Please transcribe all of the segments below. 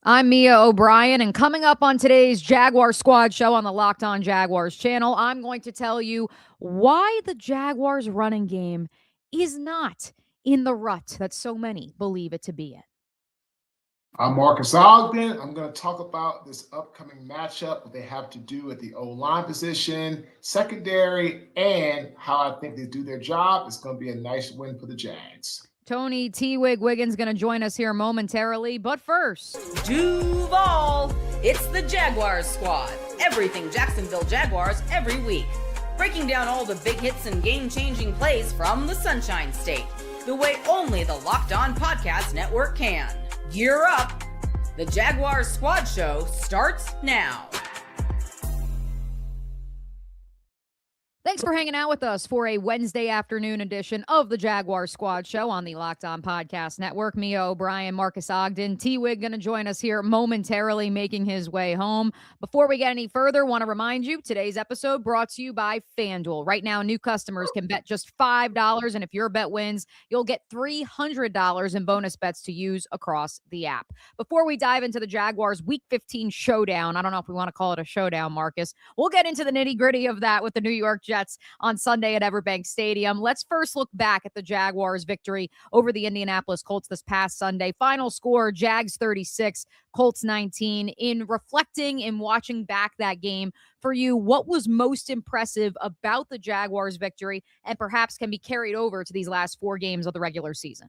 I'm Mia O'Brien, and coming up on today's Jaguar Squad Show on the Locked On Jaguars channel, I'm going to tell you why the Jaguars running game is not in the rut that so many believe it to be in. I'm Marques Ogden. I'm going to talk about this upcoming matchup, what they have to do at the O-line position, secondary, and how I think they do their job. It's going to be a nice win for the Jags. Tony Wigg Wiggins going to join us here momentarily, but first, Duval. It's the Jaguars Squad. Everything Jacksonville Jaguars every week. Breaking down all the big hits and game-changing plays from the Sunshine State, the way only the Locked On Podcast Network can. Gear up. The Jaguars Squad Show starts now. thanks for hanging out with us for a Wednesday afternoon edition of the Jaguar Squad Show on the Locked On Podcast Network. Mia O'Brien, Marques Ogden, Wigg going to join us here momentarily, making his way home. Before we get any further, want to remind you, today's episode brought to you by FanDuel. Right now, new customers can bet just $5, and if your bet wins, you'll get $300 in bonus bets to use across the app. Before we dive into the Jaguars Week 15 showdown, I don't know if we want to call it a showdown, Marques. We'll get into the nitty-gritty of that with the New York Jets on Sunday at Everbank Stadium. Let's first look back at the Jaguars' victory over the Indianapolis Colts this past Sunday. Final score, Jags 36, Colts 19. In reflecting and watching back that game, for you, what was most impressive about the Jaguars' victory and perhaps can be carried over to these last 4 games of the regular season?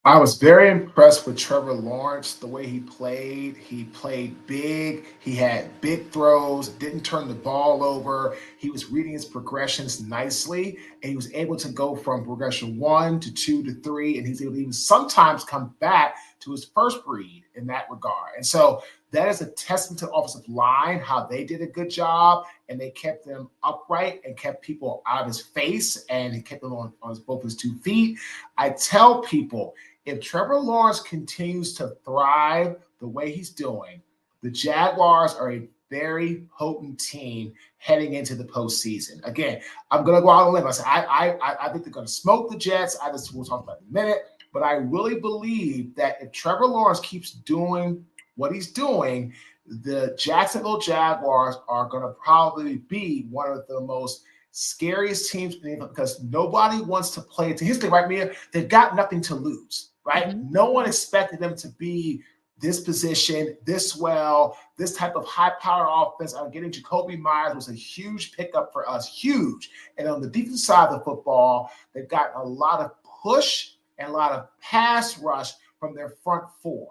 I was very impressed with Trevor Lawrence, the way he played. He played big. He had big throws, didn't turn the ball over. He was reading his progressions nicely, and he was able to go from progression 1 to 2 to 3, and he's able to even sometimes come back to his first read in that regard. And so that is a testament to the offensive line, how they did a good job, and they kept them upright and kept people out of his face, and he kept them on both his 2 feet. I tell people, if Trevor Lawrence continues to thrive the way he's doing, the Jaguars are a very potent team heading into the postseason. Again, I'm going to go out on a limb. I think they're going to smoke the Jets. We'll talk about it in a minute. But I really believe that if Trevor Lawrence keeps doing what he's doing, the Jacksonville Jaguars are going to probably be one of the most scariest teams because nobody wants to play into history, right, Mia? They've got nothing to lose, right? Mm-hmm. No one expected them to be this position, this well, this type of high-powered offense. Getting Jacoby Myers was a huge pickup for us, huge. And on the defensive side of the football, they've got a lot of push and a lot of pass rush from their front 4.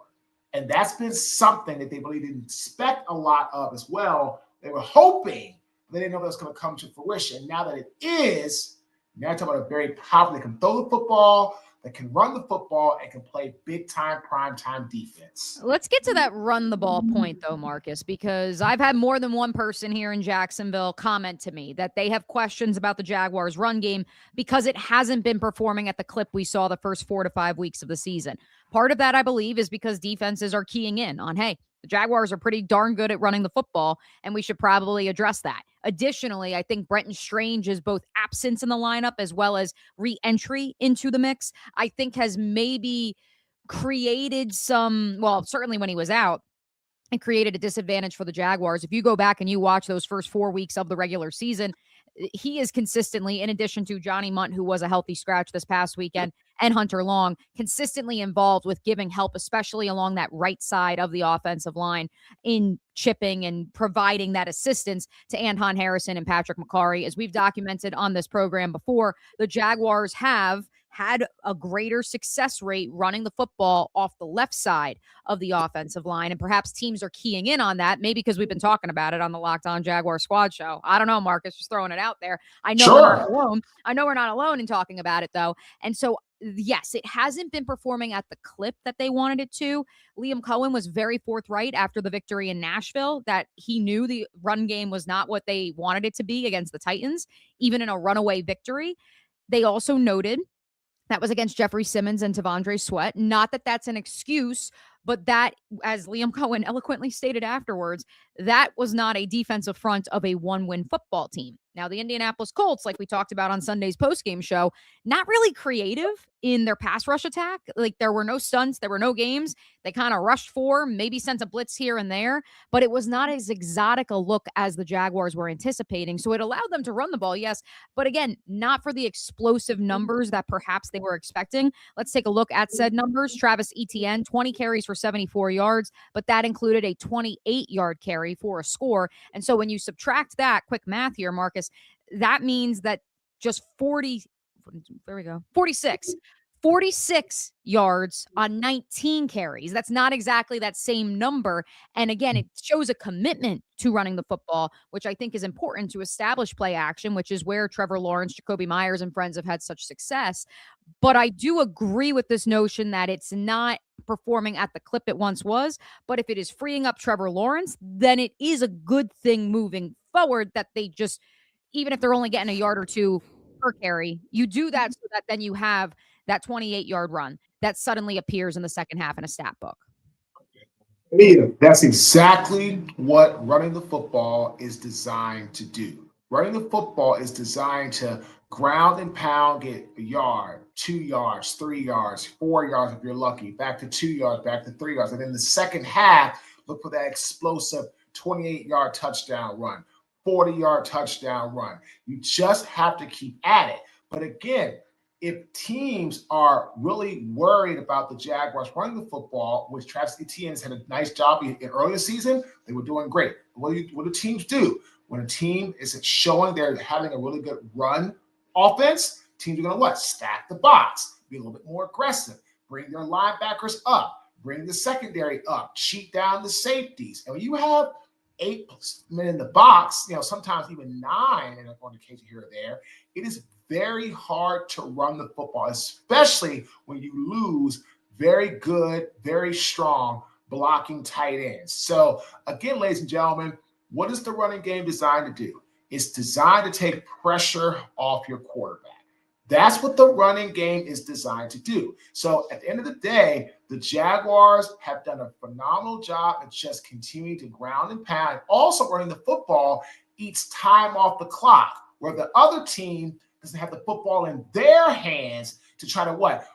And that's been something that they really didn't expect a lot of as well. They were hoping, they didn't know that was going to come to fruition. Now that it is, now you're talking about a very powerful, they can throw the football, they can run the football, and can play big-time, prime-time defense. Let's get to that run the ball point, though, Marques, because I've had more than one person here in Jacksonville comment to me that they have questions about the Jaguars' run game because it hasn't been performing at the clip we saw the first 4 to 5 weeks of the season. Part of that, I believe, is because defenses are keying in on, hey, the Jaguars are pretty darn good at running the football, and we should probably address that. Additionally, I think Brenton Strange's both absence in the lineup as well as re-entry into the mix, I think has maybe created certainly when he was out, it created a disadvantage for the Jaguars. If you go back and you watch those first 4 weeks of the regular season, he is consistently, in addition to Johnny Munt, who was a healthy scratch this past weekend, and Hunter Long, consistently involved with giving help, especially along that right side of the offensive line in chipping and providing that assistance to Anton Harrison and Patrick McCarry. As we've documented on this program before, the Jaguars have had a greater success rate running the football off the left side of the offensive line. And perhaps teams are keying in on that, maybe because we've been talking about it on the Locked On Jaguar Squad Show. I don't know, Marques, just throwing it out there. I know We're not alone. I know we're not alone in talking about it, though. And so, yes, it hasn't been performing at the clip that they wanted it to. Liam Cohen was very forthright after the victory in Nashville that he knew the run game was not what they wanted it to be against the Titans, even in a runaway victory. They also noted that was against Jeffrey Simmons and T'Vondre Sweat. Not that that's an excuse, but that, as Liam Cohen eloquently stated afterwards, that was not a defensive front of a one-win football team. Now, the Indianapolis Colts, like we talked about on Sunday's postgame show, not really creative in their pass rush attack. Like, there were no stunts, there were no games. They kind of rushed for, maybe sent a blitz here and there, but it was not as exotic a look as the Jaguars were anticipating. So it allowed them to run the ball, yes, but again, not for the explosive numbers that perhaps they were expecting. Let's take a look at said numbers. Travis Etienne, 20 carries for 74 yards, but that included a 28-yard carry for a score. And so when you subtract that, quick math here, Marcus, that means that just 46 yards on 19 carries. That's not exactly that same number. And again, it shows a commitment to running the football, which I think is important to establish play action, which is where Trevor Lawrence, Jacoby Myers, and friends have had such success. But I do agree with this notion that it's not performing at the clip it once was. But if it is freeing up Trevor Lawrence, then it is a good thing moving forward that they just, even if they're only getting a yard or two per carry, you do that so that then you have that 28-yard run that suddenly appears in the second half in a stat book. That's exactly what running the football is designed to do. Running the football is designed to ground and pound, get a yard, 2 yards, 3 yards, 4 yards if you're lucky, back to 2 yards, back to 3 yards. And then the second half, look for that explosive 28-yard touchdown run, 40-yard touchdown run. You just have to keep at it. But again, if teams are really worried about the Jaguars running the football, which Travis Etienne has had a nice job in early season, they were doing great. What do teams do? When a team isn't showing they're having a really good run offense, teams are going to what? Stack the box, be a little bit more aggressive, bring their linebackers up, bring the secondary up, cheat down the safeties. And when you have 8 men in the box, sometimes even 9 on occasion here or there, it is very hard to run the football, especially when you lose very good, very strong blocking tight ends. So again, ladies and gentlemen, what is the running game designed to do? It's designed to take pressure off your quarterback. That's what the running game is designed to do. So at the end of the day, the Jaguars have done a phenomenal job at just continuing to ground and pound. Also running the football eats time off the clock, where the other team doesn't have the football in their hands to try to what?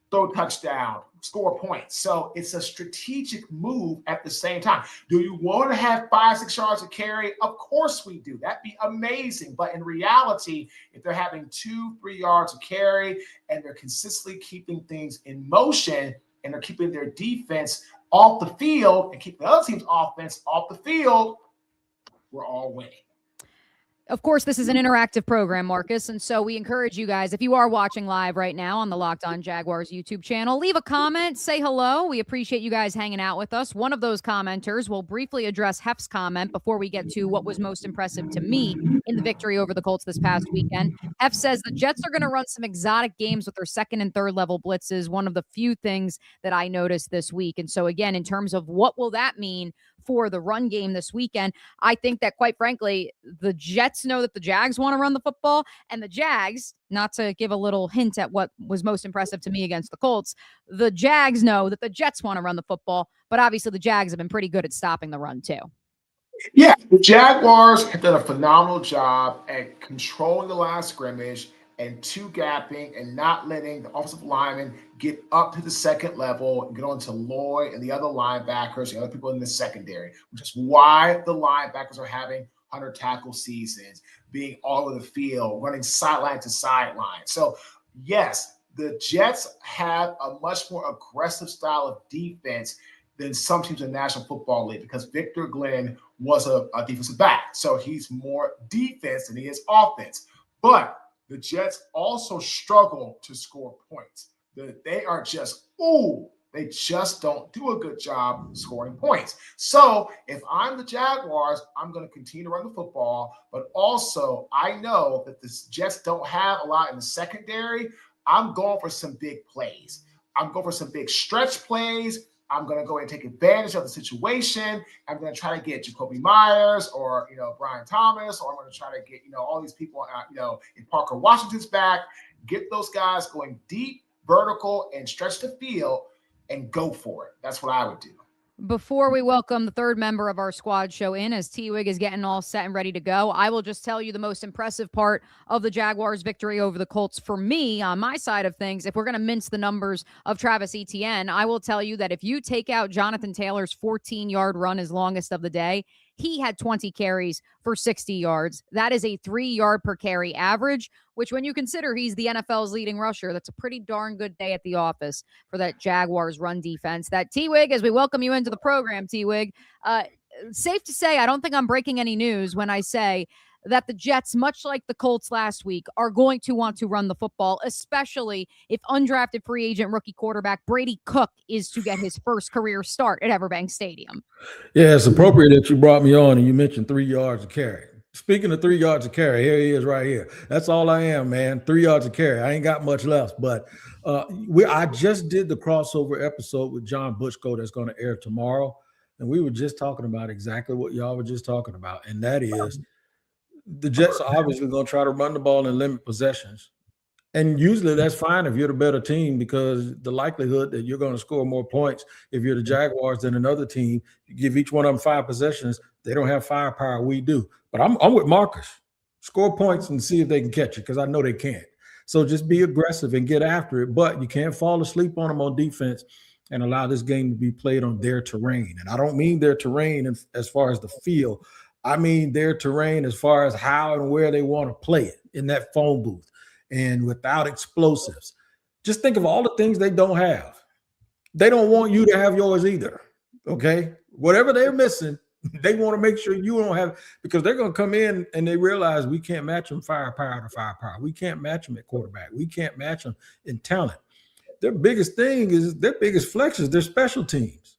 Throw a touchdown, score points. So it's a strategic move at the same time. Do you want to have 5-6 yards to carry? Of course we do. That'd be amazing. But in reality, if they're having 2-3 yards to carry and they're consistently keeping things in motion and they're keeping their defense off the field and keeping the other team's offense off the field, we're all winning. Of course, this is an interactive program, Marcus, and so we encourage you guys, if you are watching live right now on the Locked On Jaguars YouTube channel, leave a comment, say hello. We appreciate you guys hanging out with us. One of those commenters will briefly address Hef's comment before we get to what was most impressive to me in the victory over the Colts this past weekend. Hef says the Jets are going to run some exotic games with their second and third level blitzes, one of the few things that I noticed this week. And so again, in terms of what will that mean for the run game this weekend, I think that, quite frankly, the Jets know that the Jags want to run the football, and the Jags, not to give a little hint at what was most impressive to me against the Colts, the Jags know that the Jets want to run the football, but obviously the Jags have been pretty good at stopping the run too. Yeah, the Jaguars have done a phenomenal job at controlling the line of scrimmage and two-gapping and not letting the offensive linemen get up to the second level and get on to Lloyd and the other linebackers and other people in the secondary, which is why the linebackers are having 100 tackle seasons, being all over the field, running sideline to sideline. So, yes, the Jets have a much more aggressive style of defense than some teams in the National Football League because Victor Glenn was a defensive back. So he's more defense than he is offense. But the Jets also struggle to score points. They are just, they just don't do a good job scoring points. So if I'm the Jaguars, I'm going to continue to run the football, but also I know that the Jets don't have a lot in the secondary. I'm going for some big plays. I'm going for some big stretch plays. I'm going to go and take advantage of the situation. I'm going to try to get Jacoby Myers or, Brian Thomas, or I'm going to try to get, all these people, if Parker Washington's back, get those guys going deep, vertical, and stretch the field and go for it. That's what I would do. Before we welcome the third member of our squad show in, as Wigg is getting all set and ready to go, I will just tell you the most impressive part of the Jaguars' victory over the Colts for me on my side of things. If we're going to mince the numbers of Travis Etienne, I will tell you that if you take out Jonathan Taylor's 14-yard run, his longest of the day, he had 20 carries for 60 yards. That is a 3-yard per carry average, which when you consider he's the NFL's leading rusher, that's a pretty darn good day at the office for that Jaguars run defense. That Wigg, as we welcome you into the program, Wigg, safe to say, I don't think I'm breaking any news when I say that the Jets, much like the Colts last week, are going to want to run the football, especially if undrafted free agent rookie quarterback Brady Cook is to get his first career start at Everbank Stadium. Yeah, it's appropriate that you brought me on and you mentioned 3 yards of carry. Speaking of 3 yards of carry, here he is right here. That's all I am, man. 3 yards of carry. I ain't got much left, but I just did the crossover episode with John Butchko that's going to air tomorrow, and we were just talking about exactly what y'all were just talking about, and that is the Jets are obviously going to try to run the ball and limit possessions. And usually that's fine if you're the better team, because the likelihood that you're going to score more points if you're the Jaguars than another team, you give each one of them 5 possessions, they don't have firepower, we do. But I'm with Marcus. Score points and see if they can catch it, because I know they can't. So just be aggressive and get after it, but you can't fall asleep on them on defense and allow this game to be played on their terrain. And I don't mean their terrain as far as the field. I mean their terrain as far as how and where they want to play it in that phone booth and without explosives. Just think of all the things they don't have. They don't want you to have yours either, okay? Whatever they're missing, they want to make sure you don't have, because they're going to come in and they realize we can't match them firepower to firepower. We can't match them at quarterback. We can't match them in talent. Their biggest thing is, their biggest flex is their special teams.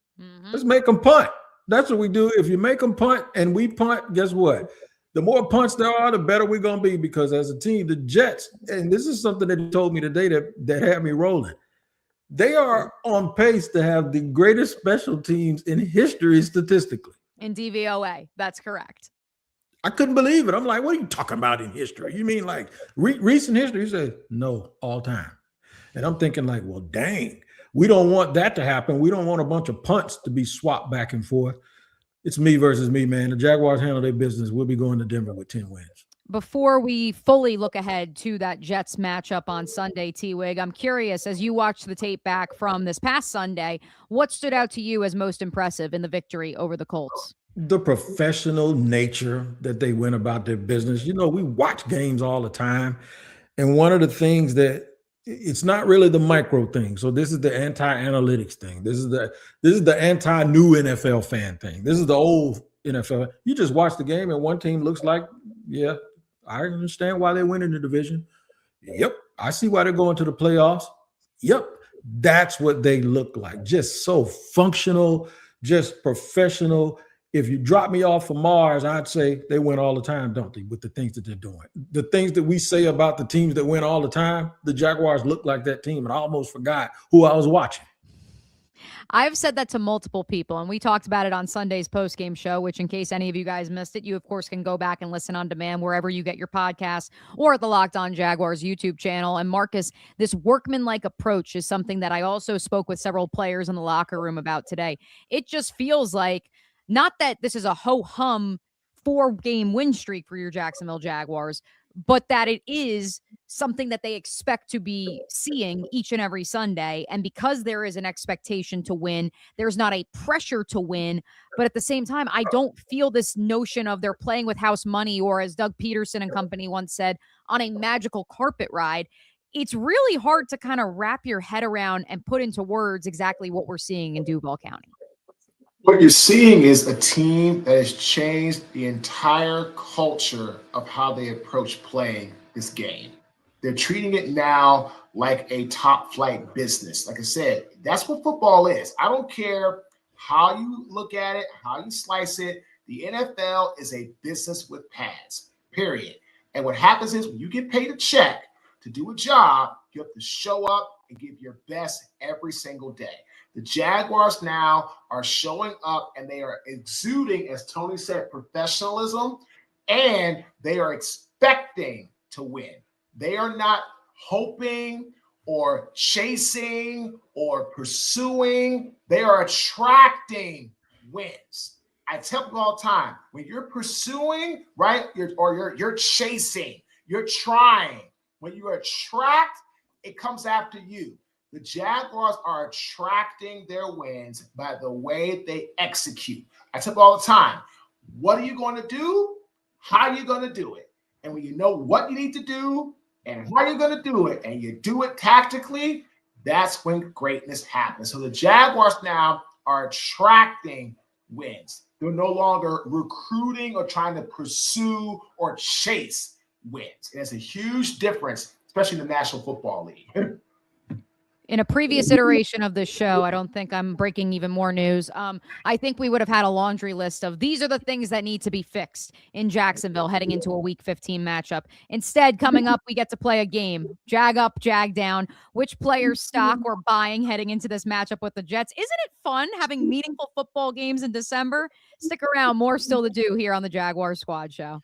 Let's make them punt. That's what we do. If you make them punt and we punt, guess what? The more punts there are, the better we're going to be, because as a team, the Jets, and this is something that he told me today that had me rolling, they are on pace to have the greatest special teams in history statistically. In DVOA, that's correct. I couldn't believe it. I'm like, what are you talking about in history? You mean like recent history? He said, no, all time. And I'm thinking like, well, dang, we don't want that to happen. We don't want a bunch of punts to be swapped back and forth. It's me versus me, man. The Jaguars handle their business. We'll be going to Denver with 10 wins. Before we fully look ahead to that Jets matchup on Sunday, Wigg, I'm curious, as you watch the tape back from this past Sunday, what stood out to you as most impressive in the victory over the Colts? The professional nature that they went about their business. You know, we watch games all the time, and one of the things that it's not really the micro thing. So this is the anti-analytics thing. This is the anti-new NFL fan thing. This is the old NFL. You just watch the game and one team looks like, yeah, I understand why they win in the division. Yep, I see why they're going to the playoffs. Yep, that's what they look like. Just so functional, just professional. If you drop me off of Mars, I'd say they win all the time, don't they, with the things that they're doing. The things that we say about the teams that win all the time, the Jaguars look like that team, and I almost forgot who I was watching. I've said that to multiple people, and we talked about it on Sunday's postgame show, which in case any of you guys missed it, you, of course, can go back and listen on demand wherever you get your podcasts or at the Locked On Jaguars YouTube channel. And Marcus, this workman-like approach is something that I also spoke with several players in the locker room about today. It just feels like, not that this is a ho-hum 4-game win streak for your Jacksonville Jaguars, but that it is something that they expect to be seeing each and every Sunday. And because there is an expectation to win, there's not a pressure to win. But at the same time, I don't feel this notion of they're playing with house money, or as Doug Peterson and company once said, on a magical carpet ride. It's really hard to kind of wrap your head around and put into words exactly what we're seeing in Duval County. What you're seeing is a team that has changed the entire culture of how they approach playing this game. They're treating it now like a top flight business. Like I said, that's what football is. I don't care how you look at it, how you slice it. The NFL is a business with pads, period. And what happens is when you get paid a check to do a job, you have to show up and give your best every single day. The Jaguars now are showing up, and they are exuding, as Tony said, professionalism, and they are expecting to win. They are not hoping or chasing or pursuing. They are attracting wins. I tell people all the time, when you're pursuing, right, you're chasing, you're trying. When you attract, it comes after you. The Jaguars are attracting their wins by the way they execute. I tell people all the time, what are you going to do? How are you going to do it? And when you know what you need to do and how you're going to do it, and you do it tactically, that's when greatness happens. So the Jaguars now are attracting wins. They're no longer recruiting or trying to pursue or chase wins. And it's a huge difference, especially in the National Football League. In a previous iteration of this show, I don't think I'm breaking even more news. I think we would have had a laundry list of these are the things that need to be fixed in Jacksonville heading into a Week 15 matchup. Instead, coming up, we get to play a game. Jag up, jag down. Which players stock we're buying heading into this matchup with the Jets. Isn't it fun having meaningful football games in December? Stick around. More still to do here on the Jaguars Squad Show.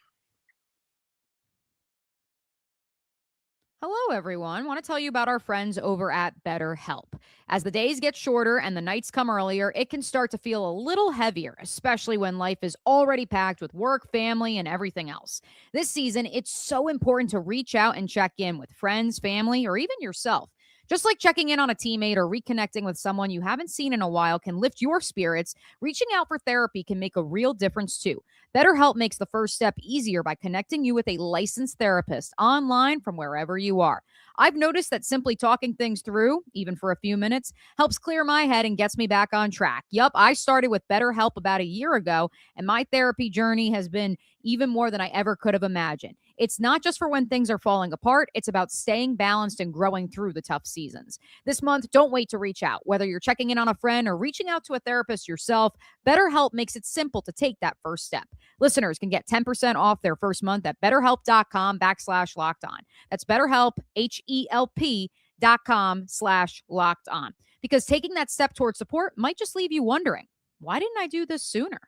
Hello, everyone. I want to tell you about our friends over at Betterhelp. As the days get shorter and the nights come earlier, it can start to feel a little heavier, especially when life is already packed with work, family, and everything else. This season, it's so important to reach out and check in with friends, family, or even yourself. Just like checking in on a teammate or reconnecting with someone you haven't seen in a while can lift your spirits, reaching out for therapy can make a real difference too. BetterHelp makes the first step easier by connecting you with a licensed therapist online from wherever you are. I've noticed that simply talking things through, even for a few minutes, helps clear my head and gets me back on track. Yup, I started with BetterHelp about a year ago, and my therapy journey has been even more than I ever could have imagined. It's not just for when things are falling apart. It's about staying balanced and growing through the tough seasons. This month, don't wait to reach out. Whether you're checking in on a friend or reaching out to a therapist yourself, BetterHelp makes it simple to take that first step. Listeners can get 10% off their first month at betterhelp.com/lockedon. That's BetterHelp, HELP.com/lockedon. Because taking that step towards support might just leave you wondering, why didn't I do this sooner?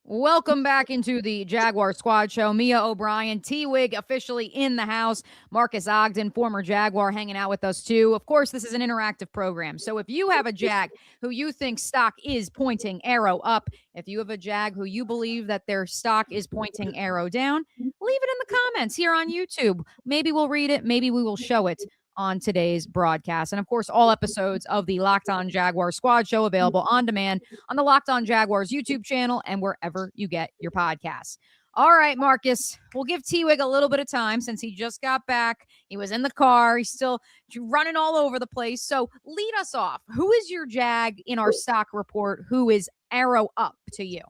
Welcome back into the Jaguar Squad Show. Mia O'Brien, T-Wigg officially in the house. Marques Ogden, former Jaguar, hanging out with us too. Of course, this is an interactive program. So if you have a Jag who you think stock is pointing arrow up, if you have a Jag who you believe that their stock is pointing arrow down, leave it in the comments here on YouTube. Maybe we'll read it. Maybe we will show it on today's broadcast. And of course, all episodes of the Locked On Jaguar Squad Show available on demand on the Locked On Jaguars YouTube channel and wherever you get your podcasts. All right, Marques, we'll give T-Wigg a little bit of time since he just got back. He was in the car. He's still running all over the place. So lead us off. Who is your Jag in our stock report who is arrow up to you?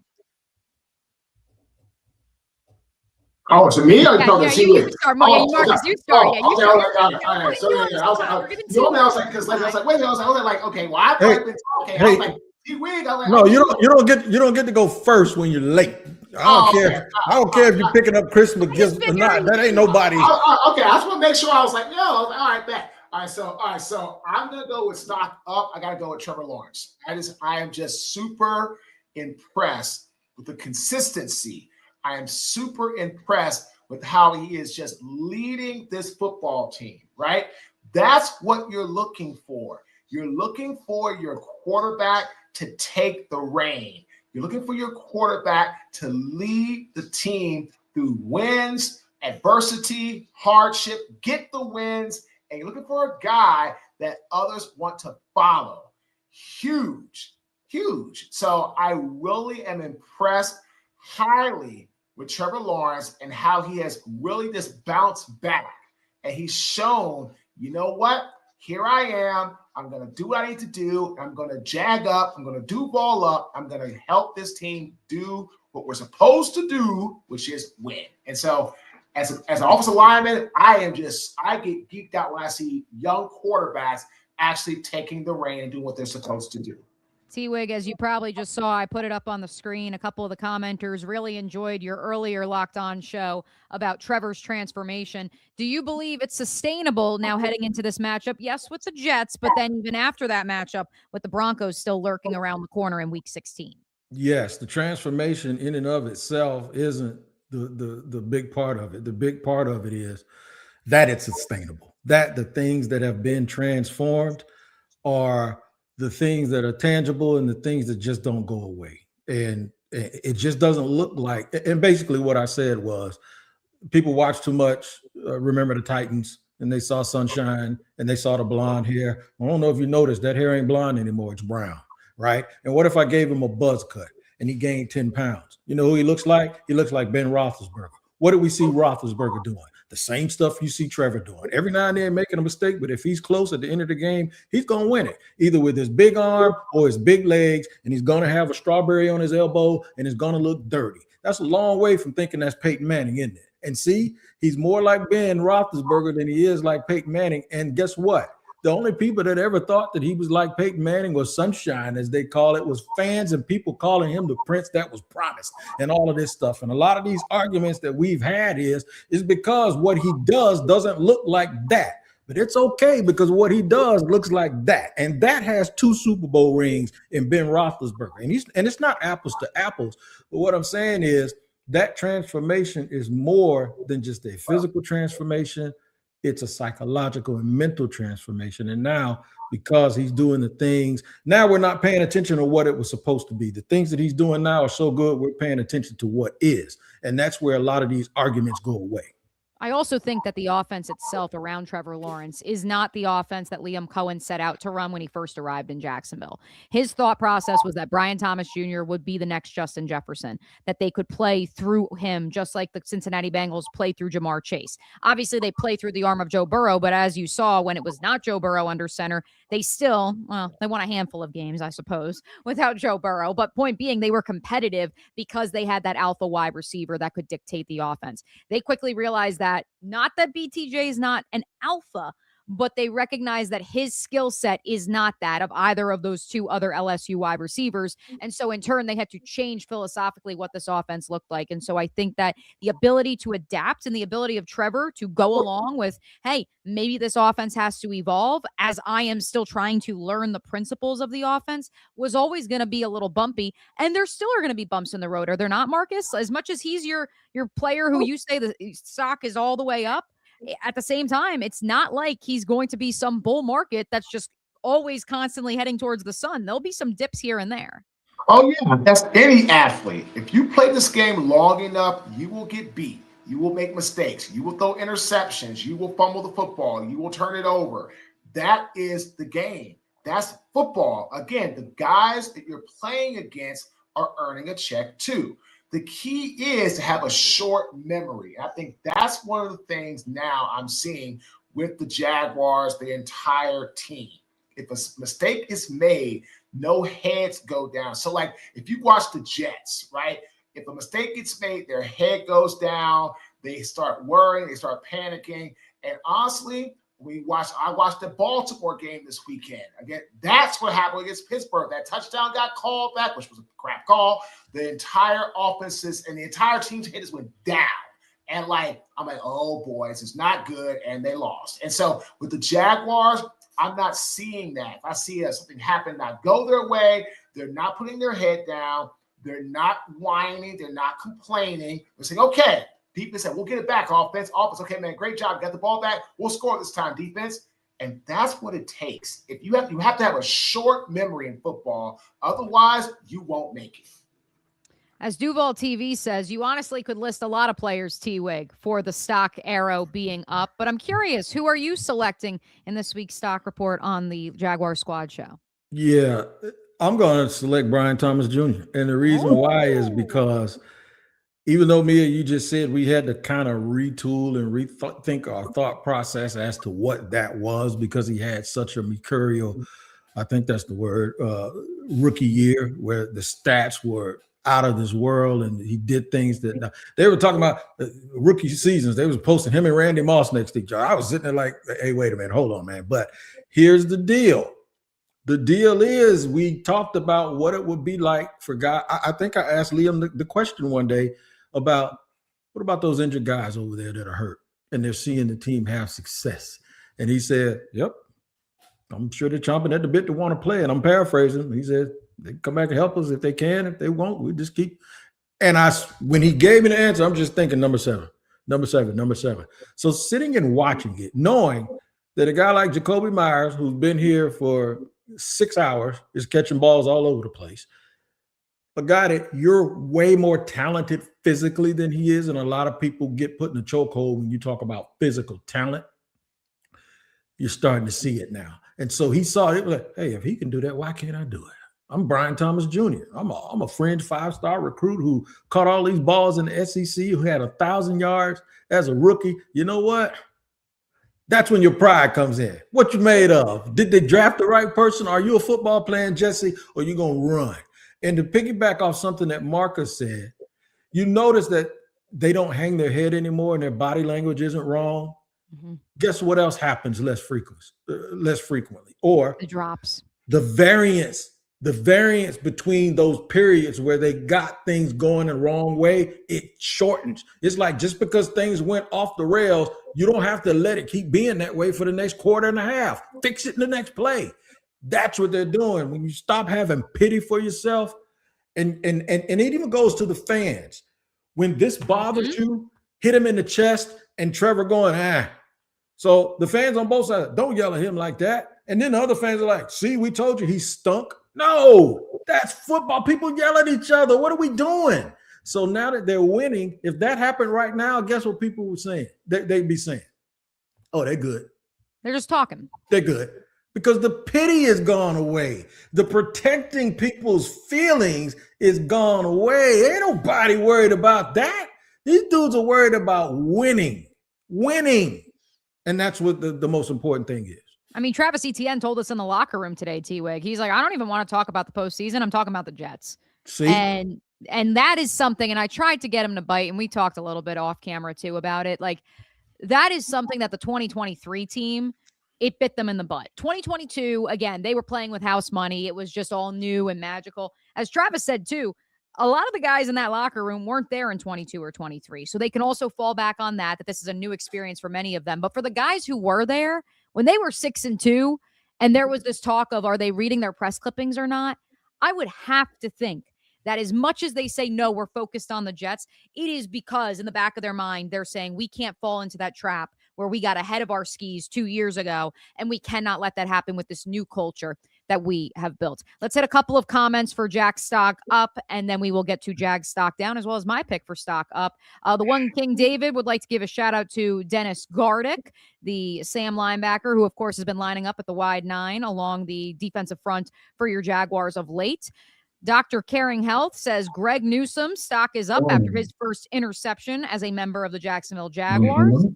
Oh, to me, or you start. Marques, you start. Okay, all right. So I was like, because I was like, wait, I was like, okay, well, I've been talking. I was like, T-Wigg. No, you don't get to go first when you're late. I don't care. I don't care if you're picking up Christmas gifts or not. That ain't nobody. Okay, I just want to make sure. I was like, all right, bet. All right, so I'm gonna go with stock up. I gotta go with Trevor Lawrence. I am just super impressed with the consistency. I am super impressed with how he is just leading this football team, right? That's what you're looking for. You're looking for your quarterback to take the reign. You're looking for your quarterback to lead the team through wins, adversity, hardship, get the wins, and you're looking for a guy that others want to follow. Huge. So I really am impressed highly with Trevor Lawrence and how he has really just bounced back. And he's shown, you know what? Here I am. I'm going to do what I need to do. I'm going to jag up. I'm going to do ball up. I'm going to help this team do what we're supposed to do, which is win. And so as an offensive lineman, I get geeked out when I see young quarterbacks actually taking the reign and doing what they're supposed to do. T-Wigg, as you probably just saw, I put it up on the screen. A couple of the commenters really enjoyed your earlier Locked On show about Trevor's transformation. Do you believe it's sustainable now heading into this matchup? Yes, with the Jets, but then even after that matchup with the Broncos still lurking around the corner in Week 16. Yes, the transformation in and of itself isn't the big part of it. The big part of it is that it's sustainable, that the things that have been transformed are the things that are tangible and the things that just don't go away. And it just doesn't look like, and basically what I said was people watch too much, Remember the Titans, and they saw Sunshine and they saw the blonde hair. I don't know if you noticed that hair ain't blonde anymore, it's brown, right? And what if I gave him a buzz cut and he gained 10 pounds? You know who he looks like? He looks like Ben Roethlisberger. What did we see Roethlisberger doing? The same stuff you see Trevor doing. Every now and then making a mistake, but if he's close at the end of the game, he's going to win it, either with his big arm or his big legs, and he's going to have a strawberry on his elbow, and it's going to look dirty. That's a long way from thinking that's Peyton Manning, isn't it? And see, he's more like Ben Roethlisberger than he is like Peyton Manning. And guess what? The only people that ever thought that he was like Peyton Manning was Sunshine, as they call it, was fans and people calling him the prince that was promised and all of this stuff. And a lot of these arguments that we've had is because what he does doesn't look like that. But it's okay because what he does looks like that. And that has 2 Super Bowl rings in Ben Roethlisberger. And it's not apples to apples. But what I'm saying is that transformation is more than just a physical transformation. It's a psychological and mental transformation. And now, because he's doing the things, now we're not paying attention to what it was supposed to be. The things that he's doing now are so good, we're paying attention to what is. And that's where a lot of these arguments go away. I also think that the offense itself around Trevor Lawrence is not the offense that Liam Cohen set out to run when he first arrived in Jacksonville. His thought process was that Brian Thomas Jr. would be the next Justin Jefferson, that they could play through him just like the Cincinnati Bengals played through Jamar Chase. Obviously, they play through the arm of Joe Burrow, but as you saw, when it was not Joe Burrow under center, they still, they won a handful of games, I suppose, without Joe Burrow. But point being, they were competitive because they had that alpha wide receiver that could dictate the offense. They quickly realized that not that BTJ is not an alpha, but they recognize that his skill set is not that of either of those 2 other LSU wide receivers. And so in turn, they had to change philosophically what this offense looked like. And so I think that the ability to adapt and the ability of Trevor to go along with, hey, maybe this offense has to evolve as I am still trying to learn the principles of the offense, was always going to be a little bumpy. And there still are going to be bumps in the road. Are there not, Marcus? As much as he's your player who you say the stock is all the way up, at the same time, it's not like he's going to be some bull market that's just always constantly heading towards the sun. There'll be some dips here and there. Oh, yeah. That's any athlete. If you play this game long enough, you will get beat. You will make mistakes. You will throw interceptions. You will fumble the football. You will turn it over. That is the game. That's football. Again, the guys that you're playing against are earning a check too. The key is to have a short memory. I think that's one of the things now I'm seeing with the Jaguars, the entire team. If a mistake is made, no heads go down. So like if you watch the Jets, right? If a mistake gets made, their head goes down. They start worrying. They start panicking. And honestly, I watched the Baltimore game this weekend. Again, that's what happened against Pittsburgh. That touchdown got called back, which was a crap call. The entire offenses and the entire team's head just went down. And I'm like, oh, boys, it's not good. And they lost. And so with the Jaguars, I'm not seeing that. If I see something happen, not go their way, they're not putting their head down. They're not whining. They're not complaining. They're saying, okay. People said, we'll get it back, offense. Okay, man, great job. Got the ball back. We'll score this time, defense. And that's what it takes. If you have to have a short memory in football. Otherwise, you won't make it. As Duval TV says, you honestly could list a lot of players, T-Wig, for the stock arrow being up. But I'm curious, who are you selecting in this week's stock report on the Jaguar Squad Show? Yeah, I'm going to select Brian Thomas Jr. And the reason why is because even though Mia, you just said we had to kind of retool and rethink our thought process as to what that was, because he had such a mercurial, I think that's the word, rookie year where the stats were out of this world and he did things that they were talking about rookie seasons. They was posting him and Randy Moss next to each other. I was sitting there like, hey, wait a minute, hold on, man. But here's the deal. The deal is we talked about what it would be like for guys. I think I asked Liam the question one day about what about those injured guys over there that are hurt and they're seeing the team have success. And he said, yep, I'm sure they're chomping at the bit to want to play. And I'm paraphrasing. He said, they come back and help us if they can. If they won't, we just keep. And when he gave me the answer, I'm just thinking number seven. So sitting and watching it, knowing that a guy like Jacoby Myers, who's been here for 6 hours, is catching balls all over the place. A guy that you're way more talented physically than he is, and a lot of people get put in a chokehold when you talk about physical talent. You're starting to see it now. And so he saw it, like, hey, if he can do that, why can't I do it? I'm Brian Thomas Jr. I'm a fringe 5-star recruit who caught all these balls in the SEC, who had 1,000 yards as a rookie. You know what? That's when your pride comes in. What you made of? Did they draft the right person? Are you a football player, Jesse, or you going to run? And to piggyback off something that Marques said, you notice that they don't hang their head anymore and their body language isn't wrong. Mm-hmm. Guess what else happens less frequently? Or the drops. The variance between those periods where they got things going the wrong way, it shortens. It's like just because things went off the rails, you don't have to let it keep being that way for the next quarter and a half. Fix it in the next play. That's what they're doing. When you stop having pity for yourself, and it even goes to the fans. When this bothers you, hit him in the chest, and Trevor going, So the fans on both sides, don't yell at him like that. And then the other fans are like, see, we told you he stunk. No, that's football. People yell at each other. What are we doing? So now that they're winning, if that happened right now, guess what people were saying? They'd be saying, oh, they're good. They're just talking. They're good. Because the pity is gone away. The protecting people's feelings is gone away. Ain't nobody worried about that. These dudes are worried about winning. And that's what the most important thing is. I mean, Travis Etienne told us in the locker room today, T-Wig. He's like, I don't even want to talk about the postseason. I'm talking about the Jets. See? And that is something, and I tried to get him to bite, and we talked a little bit off camera too about it. Like, that is something that the 2023 team, it bit them in the butt. 2022, again, they were playing with house money. It was just all new and magical. As Travis said too, a lot of the guys in that locker room weren't there in 22 or 23. So they can also fall back on that this is a new experience for many of them. But for the guys who were there, when they were 6-2, and there was this talk of, are they reading their press clippings or not? I would have to think that as much as they say, no, we're focused on the Jets, it is because in the back of their mind, they're saying we can't fall into that trap where we got ahead of our skis 2 years ago, and we cannot let that happen with this new culture that we have built. Let's hit a couple of comments for Jack stock up, and then we will get to Jag stock down, as well as my pick for stock up. The one King David would like to give a shout out to Dennis Gardick, the Sam linebacker, who of course has been lining up at the wide 9 along the defensive front for your Jaguars of late. Dr. Caring Health says Greg Newsome stock is up after his first interception as a member of the Jacksonville Jaguars. Mm-hmm.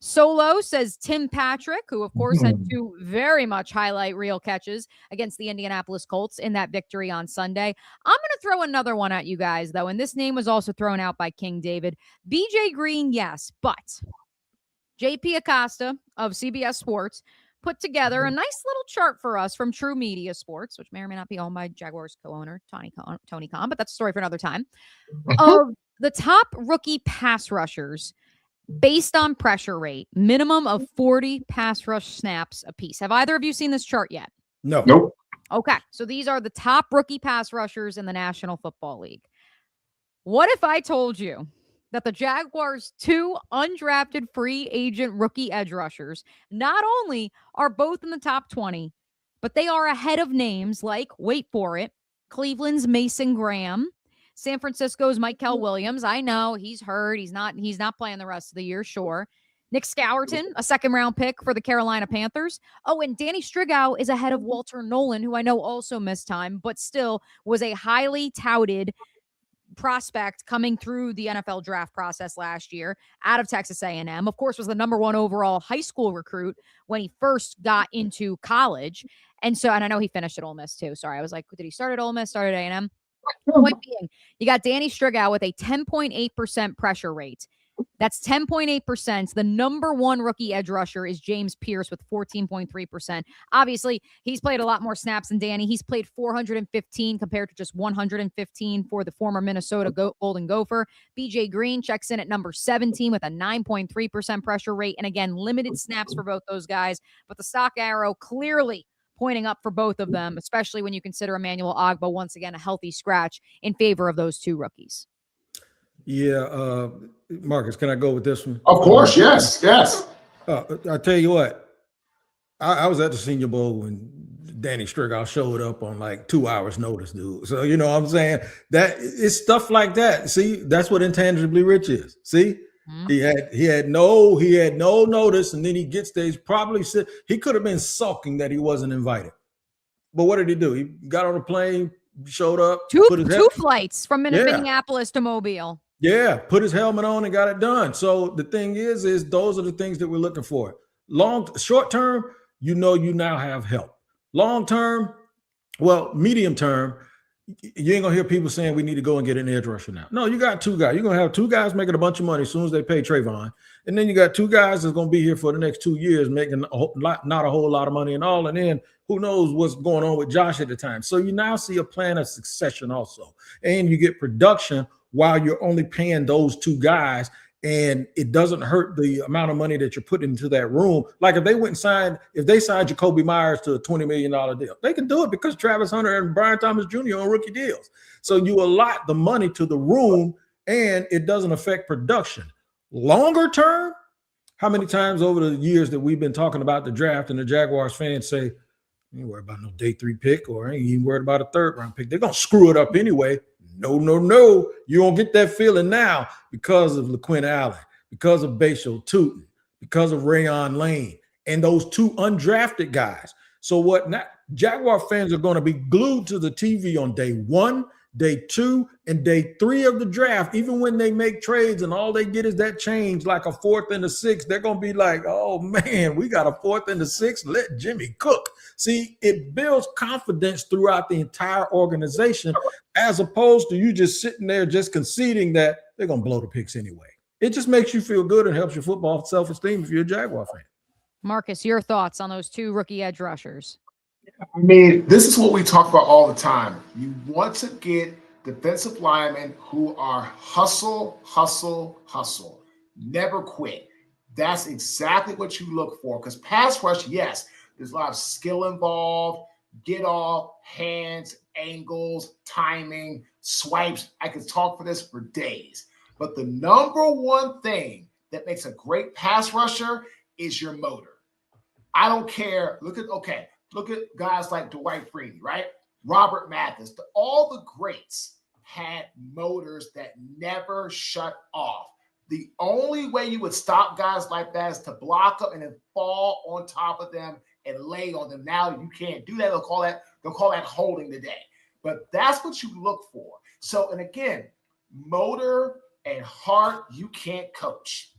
Solo says Tim Patrick, who of course had 2 very much highlight reel catches against the Indianapolis Colts in that victory on Sunday. I'm going to throw another one at you guys, though, and this name was also thrown out by King David. BJ Green, yes, but JP Acosta of CBS Sports put together a nice little chart for us from True Media Sports, which may or may not be owned by Jaguars co-owner Tony Khan, but that's a story for another time, of the top rookie pass rushers based on pressure rate, minimum of 40 pass rush snaps apiece. Have either of you seen this chart yet? No. Nope. Okay, so these are the top rookie pass rushers in the National Football League. What if I told you that the Jaguars' 2 undrafted free agent rookie edge rushers not only are both in the top 20, but they are ahead of names like, wait for it, Cleveland's Mason Graham, San Francisco's Michael Williams. I know he's hurt. He's not playing the rest of the year. Sure. Nick Scourton, a 2nd-round pick for the Carolina Panthers. Oh, and Danny Strigow is ahead of Walter Nolan, who I know also missed time, but still was a highly touted prospect coming through the NFL draft process last year out of Texas A&M. Of course, was the number 1 overall high school recruit when he first got into college. And I know he finished at Ole Miss too. Sorry, I was like, did he start at Ole Miss, started at A&M? Point being, you got Danny Strigow with a 10.8% pressure rate. That's 10.8%. The number 1 rookie edge rusher is James Pierce with 14.3%. Obviously, he's played a lot more snaps than Danny. He's played 415 compared to just 115 for the former Minnesota Golden Gopher. BJ Green checks in at number 17 with a 9.3% pressure rate. And again, limited snaps for both those guys. But the stock arrow clearly pointing up for both of them, especially when you consider Emmanuel Ogbah, once again, a healthy scratch in favor of those 2 rookies. Yeah, Marcus, can I go with this one? Of course, yes. I tell you what, I was at the Senior Bowl when Danny Strickhouse showed up on like 2 hours notice, dude. So you know what I'm saying? That it's stuff like that. See, that's what intangibly rich is. See, he had no notice, and then he gets there. He's probably he could have been sulking that he wasn't invited. But what did he do? He got on a plane, showed up, two flights from Minneapolis to Mobile. Yeah, put his helmet on and got it done. So the thing is those are the things that we're looking for. Short term, you now have help. Long term, well, medium term, you ain't gonna hear people saying we need to go and get an edge rusher now. No, you got two guys. You're gonna have two guys making a bunch of money as soon as they pay Trayvon, and then you got two guys that's gonna be here for the next 2 years making not a whole lot of money and all. And then who knows what's going on with Josh at the time. So you now see a plan of succession also, and you get production while you're only paying those two guys, and it doesn't hurt the amount of money that you're putting into that room. Like if they signed Jacoby Myers to a $20 million deal, they can do it because Travis Hunter and Brian Thomas Jr. on rookie deals. So you allot the money to the room, and it doesn't affect production. Longer term, how many times over the years that we've been talking about the draft and the Jaguars fans say, I ain't worried about no day 3 pick, or I ain't even worried about a 3rd round pick. They're going to screw it up anyway. No. You don't get that feeling now because of LaQuinn Allen, because of Basho Tootin, because of Rayon Lane, and those two undrafted guys. So what now? Jaguar fans are going to be glued to the TV on day 1, day 2, and day 3 of the draft. Even when they make trades and all they get is that change, like a 4th and a 6th, they're going to be like, oh man, we got a 4th and a 6th. Let Jimmy cook. See, it builds confidence throughout the entire organization, as opposed to you just sitting there just conceding that they're going to blow the picks anyway. It just makes you feel good and helps your football self-esteem if you're a Jaguar fan. Marcus, your thoughts on those two rookie edge rushers? I mean, this is what we talk about all the time. You want to get defensive linemen who are hustle, never quit. That's exactly what you look for. Because pass rush, yes, there's a lot of skill involved, get off, hands, angles, timing, swipes. I could talk for this for days. But the number one thing that makes a great pass rusher is your motor. I don't care. Look at guys like Dwight Freeney, right? Robert Mathis. All the greats had motors that never shut off. The only way you would stop guys like that is to block them and then fall on top of them and lay on them. Now you can't do that. They'll call that holding today. But that's what you look for. So, and again, motor and heart, you can't coach.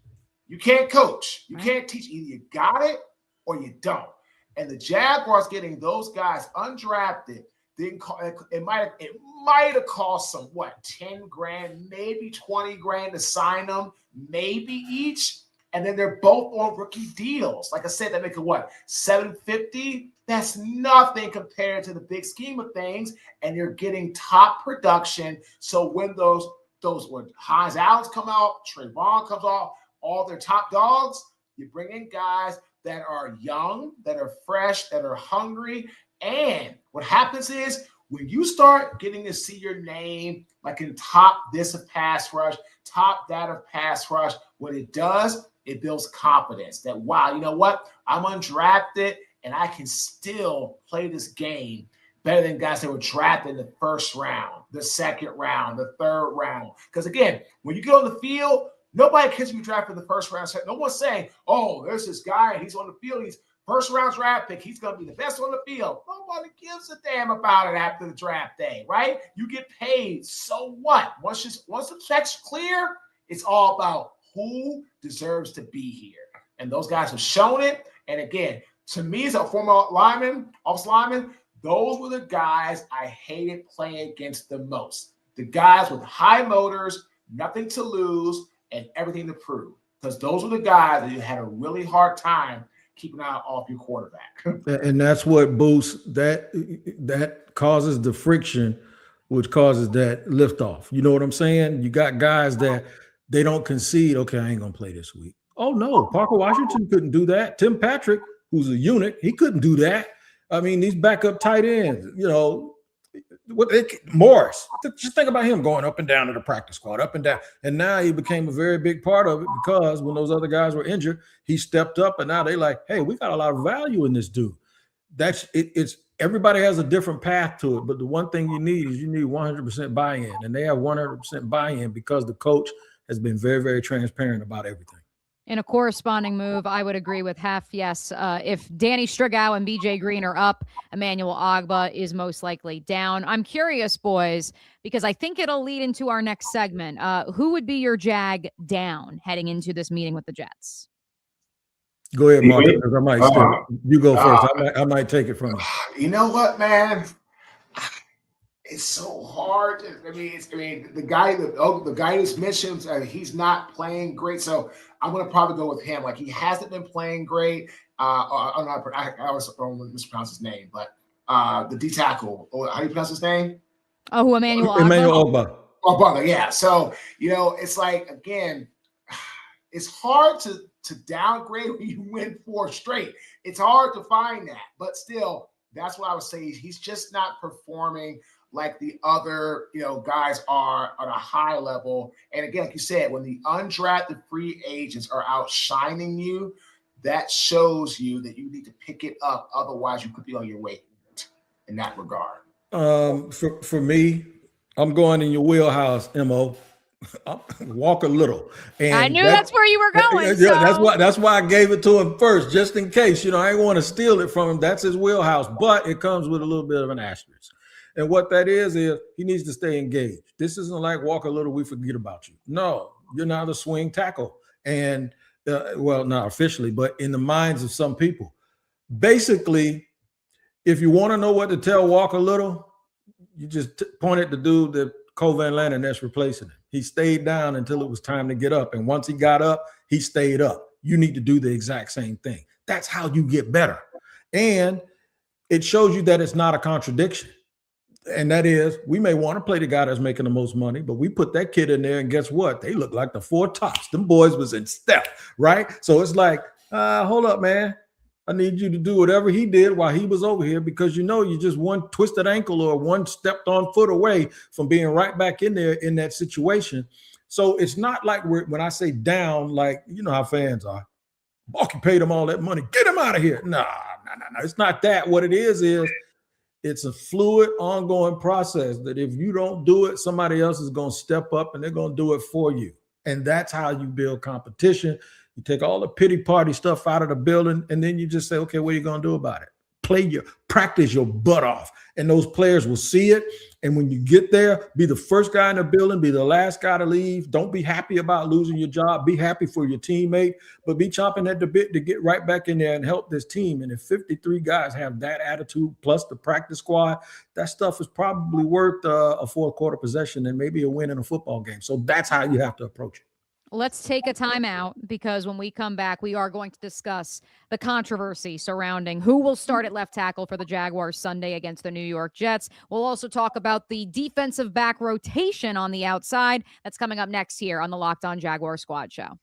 You can't coach. You can't teach. Either you got it or you don't. And the Jaguars getting those guys undrafted it might have cost some 10 grand, maybe 20 grand to sign them, maybe each. And then they're both on rookie deals. Like I said, that make it $750? That's nothing compared to the big scheme of things. And you're getting top production. So when those when Hines Allen come out, Trayvon comes off, all their top dogs, you bring in guys that are young, that are fresh, that are hungry. And what happens is when you start getting to see your name, like in top this of pass rush, top that of pass rush, what it does, it builds confidence that, wow, you know what? I'm undrafted and I can still play this game better than guys that were drafted in the 1st round, the 2nd round, the 3rd round. Because again, when you get on the field, nobody cares if you drafted in the 1st round. No one's saying, oh, there's this guy and he's on the field. He's 1st round draft pick. He's going to be the best on the field. Nobody gives a damn about it after the draft day, right? You get paid. So what? Once the check's clear, it's all about who deserves to be here. And those guys have shown it. And again, to me as a former offensive lineman, those were the guys I hated playing against the most. The guys with high motors, nothing to lose, and everything to prove. Because those were the guys that you had a really hard time keeping an eye off your quarterback. And that's what boosts that causes the friction, which causes that liftoff. You know what I'm saying? You got guys that they don't concede, okay, I ain't going to play this week. Oh, no, Parker Washington couldn't do that. Tim Patrick, who's a unit, he couldn't do that. I mean, these backup tight ends, Morris. Just think about him going up and down to the practice squad, up and down. And now he became a very big part of it because when those other guys were injured, he stepped up, and now they like, hey, we got a lot of value in this dude. That's it. It's everybody has a different path to it, but the one thing you need is 100% buy-in, and they have 100% buy-in because the coach has been very, very transparent about everything. In a corresponding move, I would agree with Hef. Yes, if Danny Strigow and BJ Green are up, Emmanuel Ogbah is most likely down. I'm curious, boys, because I think it'll lead into our next segment. Who would be your Jag down heading into this meeting with the Jets? Go ahead, Mark. You go first. I might take it from you. You know what, man? It's so hard. The guy who's mentioned, he's not playing great. So I'm going to probably go with him. Like, he hasn't been playing great. I always mispronounce his name, but the D tackle. How do you pronounce his name? Oh, who, Emmanuel Ogbah. Ogbah, yeah. So, it's like, again, it's hard to downgrade when you win 4 straight. It's hard to find that, but still, that's what I would say. He's just not performing like the other, guys are at a high level. And again, like you said, when the undrafted free agents are outshining you, that shows you that you need to pick it up. Otherwise, you could be on your way in that regard. For me, I'm going in your wheelhouse, Mo. Walk a little. And I knew that's where you were going. Yeah, so. That's why I gave it to him first, just in case. I ain't want to steal it from him. That's his wheelhouse, but it comes with a little bit of an asterisk. And what that is he needs to stay engaged. This isn't like walk a little, we forget about you. No, you're not a swing tackle. And not officially, but in the minds of some people. Basically, if you want to know what to tell Walker Little, you just point at the dude that Cole Van Lannon that's replacing him. He stayed down until it was time to get up. And once he got up, he stayed up. You need to do the exact same thing. That's how you get better. And it shows you that it's not a contradiction. And that is, we may want to play the guy that's making the most money, but we put that kid in there, and guess what? They look like the 4 tops. Them boys was in step, right? So it's like, hold up, man. I need you to do whatever he did while he was over here, because you just one twisted ankle or one stepped on foot away from being right back in there in that situation. So it's not like when I say down, like, how fans are. Balky paid him all that money. Get him out of here. No. It's not that. What it is it's a fluid, ongoing process that if you don't do it, somebody else is going to step up and they're going to do it for you. And that's how you build competition. You take all the pity party stuff out of the building, and then you just say, okay, what are you going to do about it? Practice your butt off, and those players will see it. And when you get there, be the first guy in the building, be the last guy to leave. Don't be happy about losing your job. Be happy for your teammate, but be chomping at the bit to get right back in there and help this team. And if 53 guys have that attitude plus the practice squad, that stuff is probably worth a 4-quarter possession and maybe a win in a football game. So that's how you have to approach it. Let's take a timeout, because when we come back, we are going to discuss the controversy surrounding who will start at left tackle for the Jaguars Sunday against the New York Jets. We'll also talk about the defensive back rotation on the outside. That's coming up next here on the Locked On Jaguars Squad Show.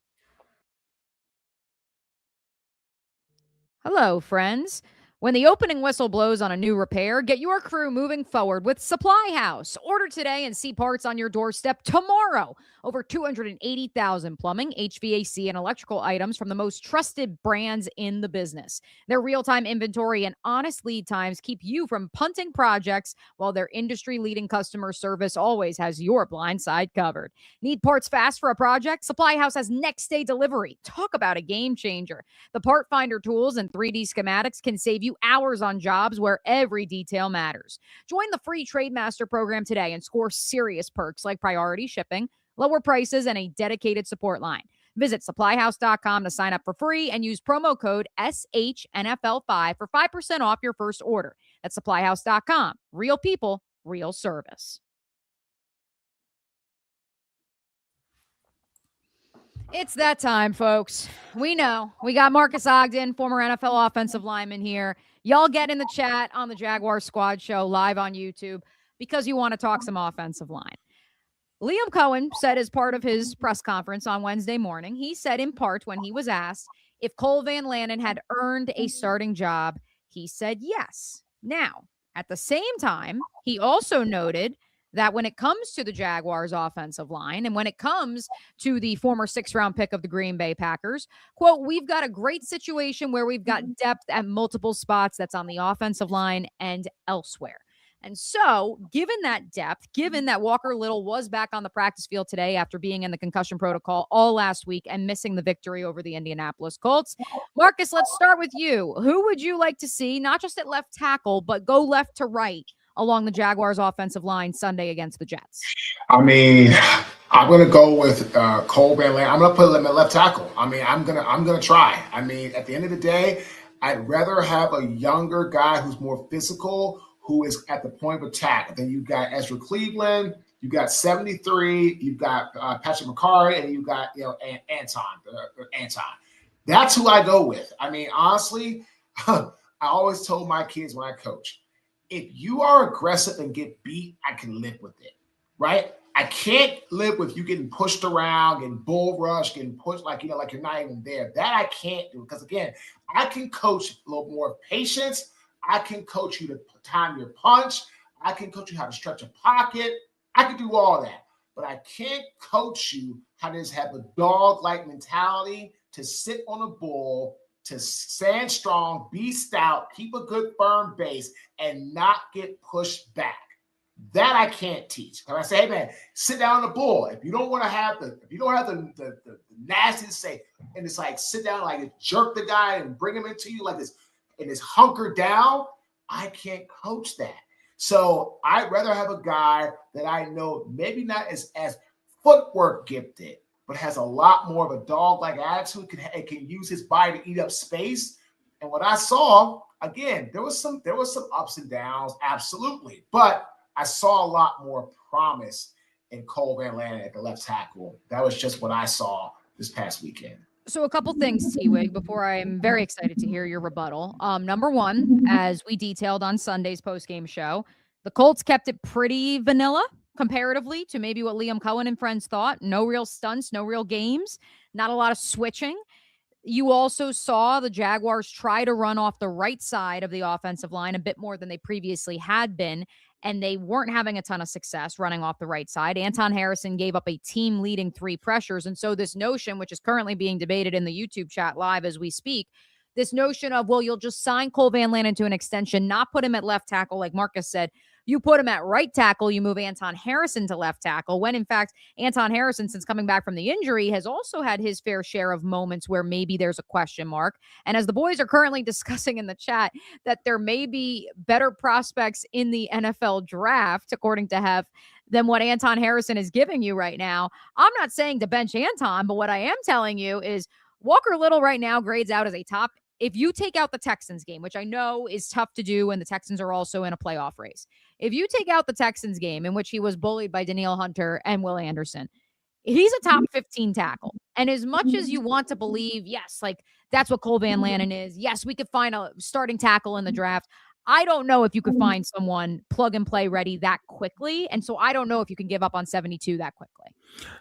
Hello, friends. When the opening whistle blows on a new repair, get your crew moving forward with SupplyHouse. Order today and see parts on your doorstep tomorrow. Over 280,000 plumbing, HVAC, and electrical items from the most trusted brands in the business. Their real-time inventory and honest lead times keep you from punting projects, while their industry-leading customer service always has your blind side covered. Need parts fast for a project? SupplyHouse has next-day delivery. Talk about a game changer. The part finder tools and 3D schematics can save you hours on jobs where every detail matters. Join the free Trade Master program today and score serious perks like priority shipping, lower prices, and a dedicated support line. Visit SupplyHouse.com to sign up for free and use promo code SHNFL5 for 5% off your first order. That's SupplyHouse.com. Real people, real service. It's that time, folks. We know. We got Marques Ogden, former NFL offensive lineman here. Y'all get in the chat on the Jaguars Squad Show live on YouTube because you want to talk some offensive line. Liam Cohen said as part of his press conference on Wednesday morning, he said in part when he was asked if Cole Van Lannon had earned a starting job, he said yes. Now, At the same time, he also noted that when it comes to the Jaguars offensive line and when it comes to the former 6th-round pick of the Green Bay Packers, quote, we've got a great situation where we've got depth at multiple spots that's on the offensive line and elsewhere. And so, given that depth, given that Walker Little was back on the practice field today after being in the concussion protocol all last week and missing the victory over the Indianapolis Colts, Marques, let's start with you. Who would you like to see, not just at left tackle, but go left to right along the Jaguars offensive line Sunday against the Jets? I mean, I'm going to go with Cole Van Landen. I'm going to put him at left tackle. I mean, I'm gonna try. I mean, at the end of the day, I'd rather have a younger guy who's more physical, who is at the point of attack. Then you've got Ezra Cleveland, you've got 73, you've got Patrick McCarry, and you've got Anton. That's who I go with. I mean, honestly, I always told my kids when I coach, if you are aggressive and get beat, I can live with it, right? I can't live with you getting pushed around, getting bull rushed, getting pushed like you're not even there. That I can't do because, again, I can coach a little more patience. I can coach you to time your punch. I can coach you how to stretch a pocket. I can do all that. But I can't coach you how to just have a dog-like mentality to sit on a bull, to stand strong, be stout, keep a good firm base, and not get pushed back. That I can't teach. Because I say, hey man, sit down on the bull. If you don't want to have the nasty to say, and it's like sit down, like jerk the guy and bring him into you like this, and it's hunker down, I can't coach that. So I'd rather have a guy that I know maybe not as footwork gifted, but has a lot more of a dog-like attitude, can use his body to eat up space. And what I saw, again, there was some ups and downs, absolutely. But I saw a lot more promise in Cole Van Landen at the left tackle. That was just what I saw this past weekend. So a couple things, T-Wig, before I'm very excited to hear your rebuttal. Number one, as we detailed on Sunday's postgame show, the Colts kept it pretty vanilla comparatively to maybe what Liam Cohen and friends thought. No real stunts, no real games, not a lot of switching. You also saw the Jaguars try to run off the right side of the offensive line a bit more than they previously had been, and they weren't having a ton of success running off the right side. Anton Harrison gave up a team-leading 3 pressures, and so this notion, which is currently being debated in the YouTube chat live as we speak, this notion of, well, you'll just sign Cole Van Landen to an extension, not put him at left tackle, like Marques said. You put him at right tackle, you move Anton Harrison to left tackle, when in fact, Anton Harrison, since coming back from the injury, has also had his fair share of moments where maybe there's a question mark. And as the boys are currently discussing in the chat that there may be better prospects in the NFL draft, according to Hef, than what Anton Harrison is giving you right now. I'm not saying to bench Anton, but what I am telling you is Walker Little right now grades out as a top. If you take out the Texans game, which I know is tough to do, and the Texans are also in a playoff race. If you take out the Texans game in which he was bullied by Danielle Hunter and Will Anderson, he's a top 15 tackle. And as much as you want to believe, yes, like that's what Cole Van Landen is. Yes, we could find a starting tackle in the draft. I don't know if you could find someone plug and play ready that quickly. And so I don't know if you can give up on 72 that quickly.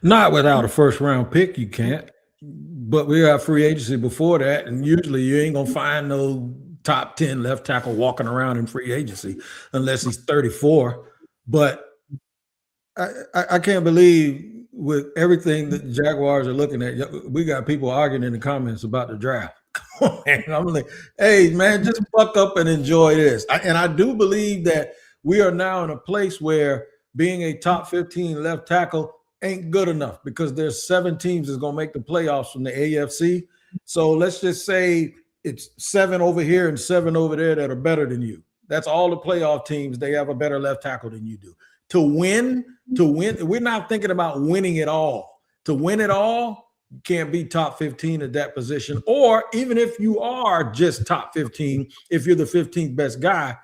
Not without a first round pick, you can't. But we have free agency before that, and usually you ain't gonna find no top 10 left tackle walking around in free agency unless he's 34. But I can't believe with everything that the Jaguars are looking at, we got people arguing in the comments about the draft. Come on, man. I'm like, hey man, just buck up and enjoy this. And I do believe that we are now in a place where being a top 15 left tackle ain't good enough because there's 7 teams that's going to make the playoffs from the AFC. So let's just say it's 7 over here and 7 over there that are better than you. That's all the playoff teams. They have a better left tackle than you do. To win, we're not thinking about winning it all. To win it all, you can't be top 15 at that position. Or even if you are just top 15, if you're the 15th best guy,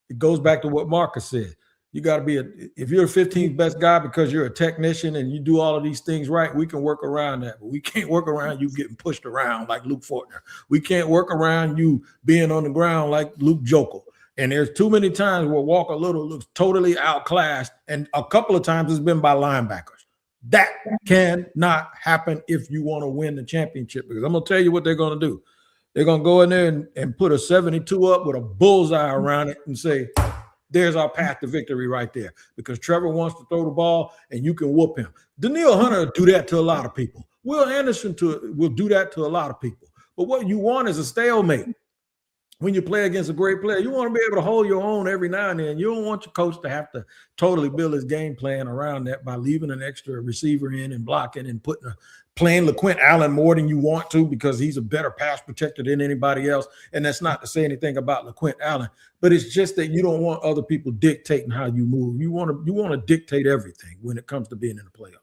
it goes back to what Marques said. You got to be if you're the 15th best guy because you're a technician and you do all of these things right, we can work around that. But we can't work around you getting pushed around like Luke Fortner. We can't work around you being on the ground like Luke Jokel. And there's too many times where Walker Little looks totally outclassed, and a couple of times it's been by linebackers. That cannot happen if you want to win the championship, because I'm going to tell you what they're going to do. They're going to go in there and put a 72 up with a bullseye around it and say, there's our path to victory right there, because Trevor wants to throw the ball and you can whoop him. Daniil Hunter will do that to a lot of people. Will Anderson will do that to a lot of people. But what you want is a stalemate. When you play against a great player, you want to be able to hold your own every now and then. You don't want your coach to have to totally build his game plan around that by leaving an extra receiver in and blocking and playing LaQuint Allen more than you want to, because he's a better pass protector than anybody else. And that's not to say anything about LaQuint Allen, but it's just that you don't want other people dictating how you move. You want to dictate everything when it comes to being in the playoffs.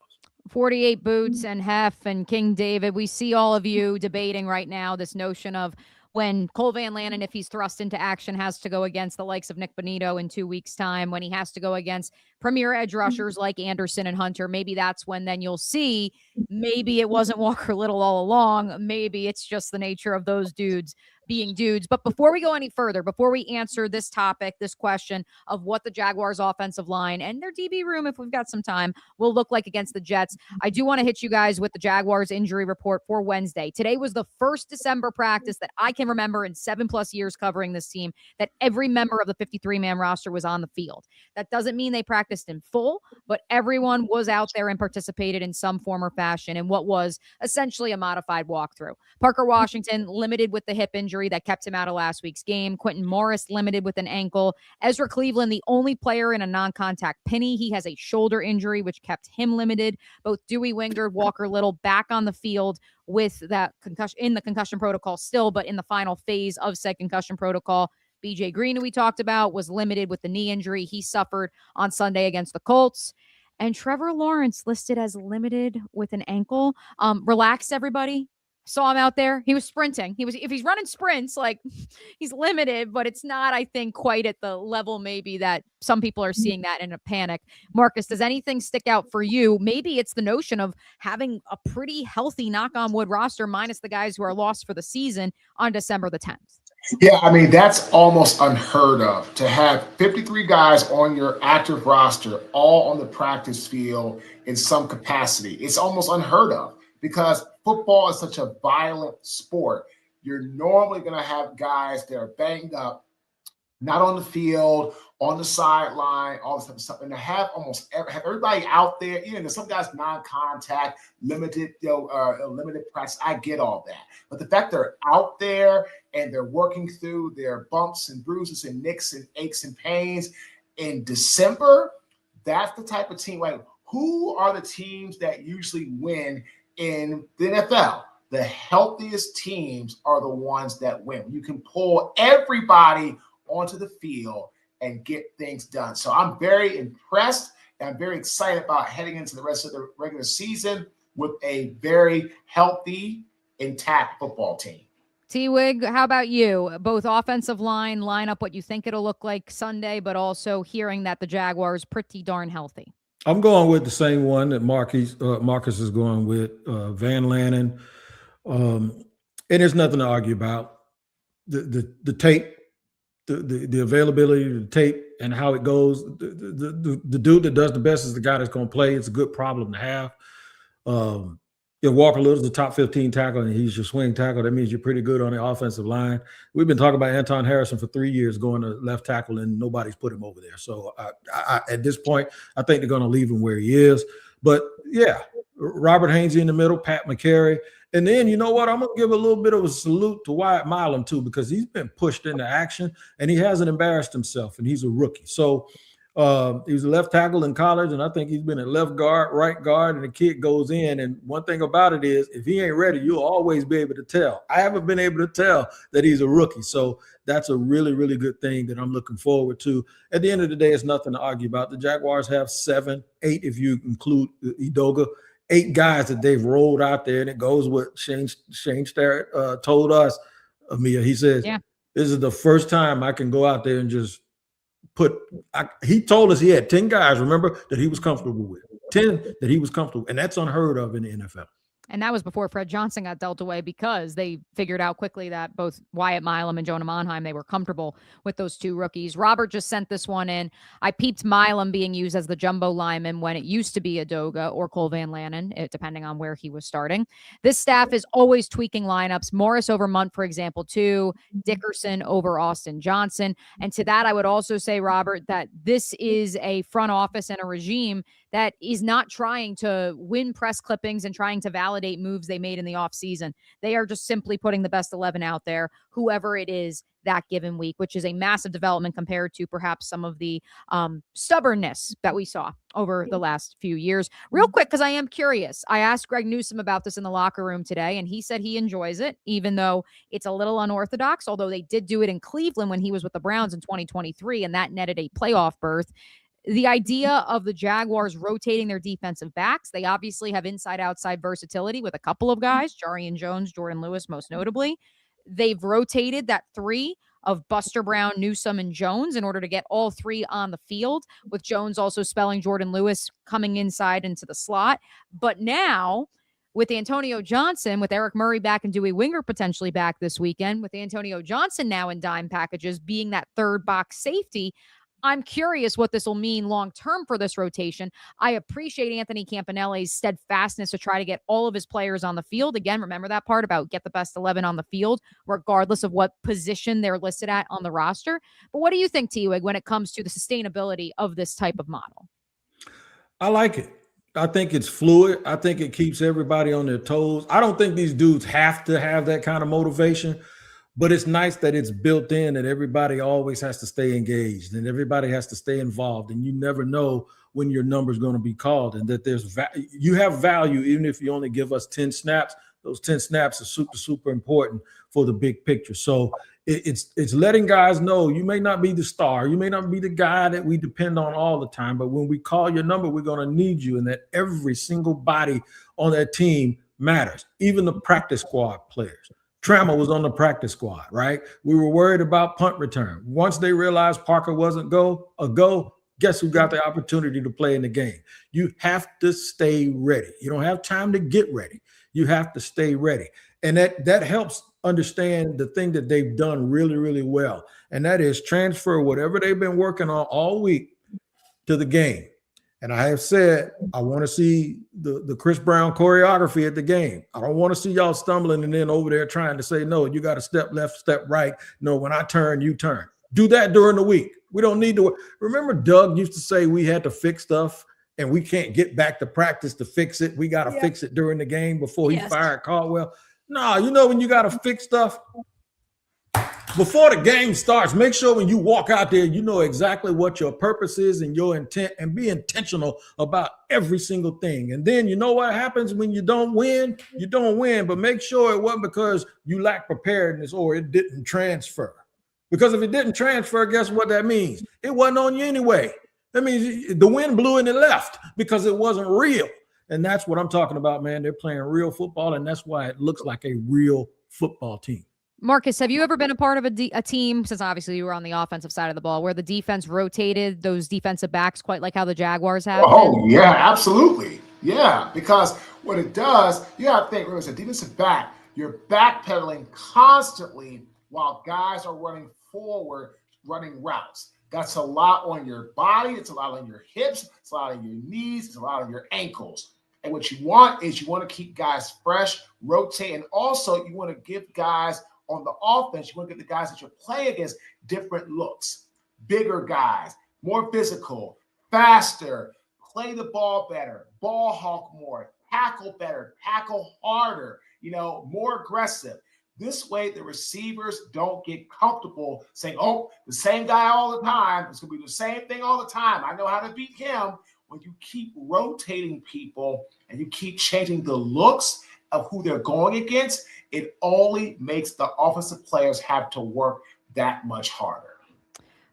48 Boots and Hef and King David, we see all of you debating right now this notion of when Cole Van Lannon, if he's thrust into action, has to go against the likes of Nick Bonito in 2 weeks' time, when he has to go against premier edge rushers like Anderson and Hunter, maybe that's when then you'll see maybe it wasn't Walker Little all along. Maybe it's just the nature of those dudes being dudes. But before we go any further, before we answer this topic, this question of what the Jaguars offensive line and their DB room, if we've got some time, will look like against the Jets, I do want to hit you guys with the Jaguars injury report for Wednesday. Today was the first December practice that I can remember in 7+ years covering this team that every member of the 53-man roster was on the field. That doesn't mean they practiced in full, but everyone was out there and participated in some form or fashion in what was essentially a modified walkthrough. Parker Washington limited with the hip injury that kept him out of last week's game. Quentin Morris limited with an ankle. Ezra Cleveland, the only player in a non-contact penny. He has a shoulder injury, which kept him limited. Both Dewey Wingard, Walker Little back on the field with that concussion in the concussion protocol still, but in the final phase of said concussion protocol. BJ Green, who we talked about, was limited with the knee injury he suffered on Sunday against the Colts. And Trevor Lawrence listed as limited with an ankle. Relax, everybody. Saw him out there. He was sprinting. If he's running sprints, like, he's limited, but it's not, I think, quite at the level maybe that some people are seeing that in a panic. Marcus, does anything stick out for you? Maybe it's the notion of having a pretty healthy, knock on wood, roster minus the guys who are lost for the season on December the 10th. Yeah, I mean, that's almost unheard of, to have 53 guys on your active roster all on the practice field in some capacity. It's almost unheard of, because football is such a violent sport. You're normally going to have guys that are banged up, not on the field, on the sideline, all this type of stuff. And to have have everybody out there, some guys non-contact, limited practice. I get all that. But the fact they're out there and they're working through their bumps and bruises and nicks and aches and pains in December, that's the type of team. Like, who are the teams that usually win in the NFL? The healthiest teams are the ones that win. You can pull everybody onto the field and get things done. So I'm very impressed, and I'm very excited about heading into the rest of the regular season with a very healthy, intact football team. T-Wig, how about you? Both offensive line up what you think it'll look like Sunday, but also hearing that the Jaguars pretty darn healthy. I'm going with the same one that Marcus is going with, Van Lannon. And there's nothing to argue about. The tape, the availability of the tape and how it goes. The dude that does the best is the guy that's going to play. It's a good problem to have. Walker Little's the top 15 tackle, and he's your swing tackle. That means you're pretty good on the offensive line. We've been talking about Anton Harrison for 3 years going to left tackle, and nobody's put him over there. So at this point, I think they're going to leave him where he is. But, yeah, Robert Hainsey in the middle, Pat McCary. And then, you know what, I'm going to give a little bit of a salute to Wyatt Milam, too, because he's been pushed into action, and he hasn't embarrassed himself, and he's a rookie. So he was a left tackle in college, and I think he's been at left guard, right guard, and the kid goes in. And one thing about it is, if he ain't ready, you'll always be able to tell. I haven't been able to tell that he's a rookie. So that's a really, really good thing that I'm looking forward to. At the end of the day, it's nothing to argue about. The Jaguars have 7, 8, if you include Edoga, 8 guys that they've rolled out there, and it goes what Shane Starrett told us, Amia. He says, This is the first time I can go out there and just he told us he had 10 guys, remember, that he was comfortable with. 10 that he was comfortable, and that's unheard of in the NFL. And that was before Fred Johnson got dealt away because they figured out quickly that both Wyatt Milam and Jonah Monheim, they were comfortable with those two rookies. Robert just sent this one in. I peeped Milam being used as the jumbo lineman when it used to be Adoga or Cole Van Lanen, depending on where he was starting. This staff is always tweaking lineups. Morris over Munt, for example, too. Dickerson over Austin Johnson. And to that, I would also say, Robert, that this is a front office and a regime that is not trying to win press clippings and trying to validate moves they made in the offseason. They are just simply putting the best 11 out there, whoever it is that given week, which is a massive development compared to perhaps some of the stubbornness that we saw over the last few years. Real quick, because I am curious, I asked Greg Newsome about this in the locker room today, and he said he enjoys it, even though it's a little unorthodox, although they did do it in Cleveland when he was with the Browns in 2023, and that netted a playoff berth. The idea of the Jaguars rotating their defensive backs, they obviously have inside-outside versatility with a couple of guys, Jarian Jones, Jordan Lewis, most notably. They've rotated that three of Buster Brown, Newsome, and Jones in order to get all three on the field, with Jones also spelling Jordan Lewis coming inside into the slot. But now, with Antonio Johnson, with Eric Murray back and Dewey Winger potentially back this weekend, with Antonio Johnson now in dime packages being that third box safety, I'm curious what this will mean long-term for this rotation. I appreciate Anthony Campanelli's steadfastness to try to get all of his players on the field. Again, remember that part about get the best 11 on the field, regardless of what position they're listed at on the roster. But what do you think, T-Wig, when it comes to the sustainability of this type of model? I like it. I think it's fluid. I think it keeps everybody on their toes. I don't think these dudes have to have that kind of motivation. But it's nice that it's built in that everybody always has to stay engaged and everybody has to stay involved. And you never know when your number is going to be called and that you have value, even if you only give us 10 snaps. Those 10 snaps are super, super important for the big picture. So it's letting guys know you may not be the star. You may not be the guy that we depend on all the time. But when we call your number, we're going to need you, and that every single body on that team matters, even the practice squad players. Trammell was on the practice squad, right? We were worried about punt return. Once they realized Parker wasn't a go, guess who got the opportunity to play in the game? You have to stay ready. You don't have time to get ready. You have to stay ready. And that helps understand the thing that they've done really, really well. And that is transfer whatever they've been working on all week to the game. And I have said, I want to see the Chris Brown choreography at the game. I don't want to see y'all stumbling and then over there trying to say, no, you got to step left, step right. No, when I turn, you turn. Do that during the week. We don't need to. Remember, Doug used to say we had to fix stuff and we can't get back to practice to fix it. We got to fix it during the game before he fired Caldwell. No, you know when you got to fix stuff? Before the game starts, make sure when you walk out there, you know exactly what your purpose is and your intent, and be intentional about every single thing. And then you know what happens when you don't win? You don't win, but make sure it wasn't because you lack preparedness or it didn't transfer. Because if it didn't transfer, guess what that means? It wasn't on you anyway. That means the wind blew and it left because it wasn't real. And that's what I'm talking about, man. They're playing real football, and that's why it looks like a real football team. Marcus, have you ever been a part of a team, since obviously you were on the offensive side of the ball, where the defense rotated those defensive backs quite like how the Jaguars have? Oh, yeah, absolutely. Yeah, because what it does, you have to think, as a defensive back, you're backpedaling constantly while guys are running forward, running routes. That's a lot on your body. It's a lot on your hips. It's a lot on your knees. It's a lot on your ankles. And what you want is you want to keep guys fresh, rotate, and also you want to give guys on the offense, you want to get the guys that you're playing against different looks, bigger guys, more physical, faster, play the ball better, ball hawk more, tackle better, tackle harder, more aggressive. This way, the receivers don't get comfortable saying, oh, the same guy all the time. It's going to be the same thing all the time. I know how to beat him. When you keep rotating people and you keep changing the looks of who they're going against, it only makes the offensive players have to work that much harder.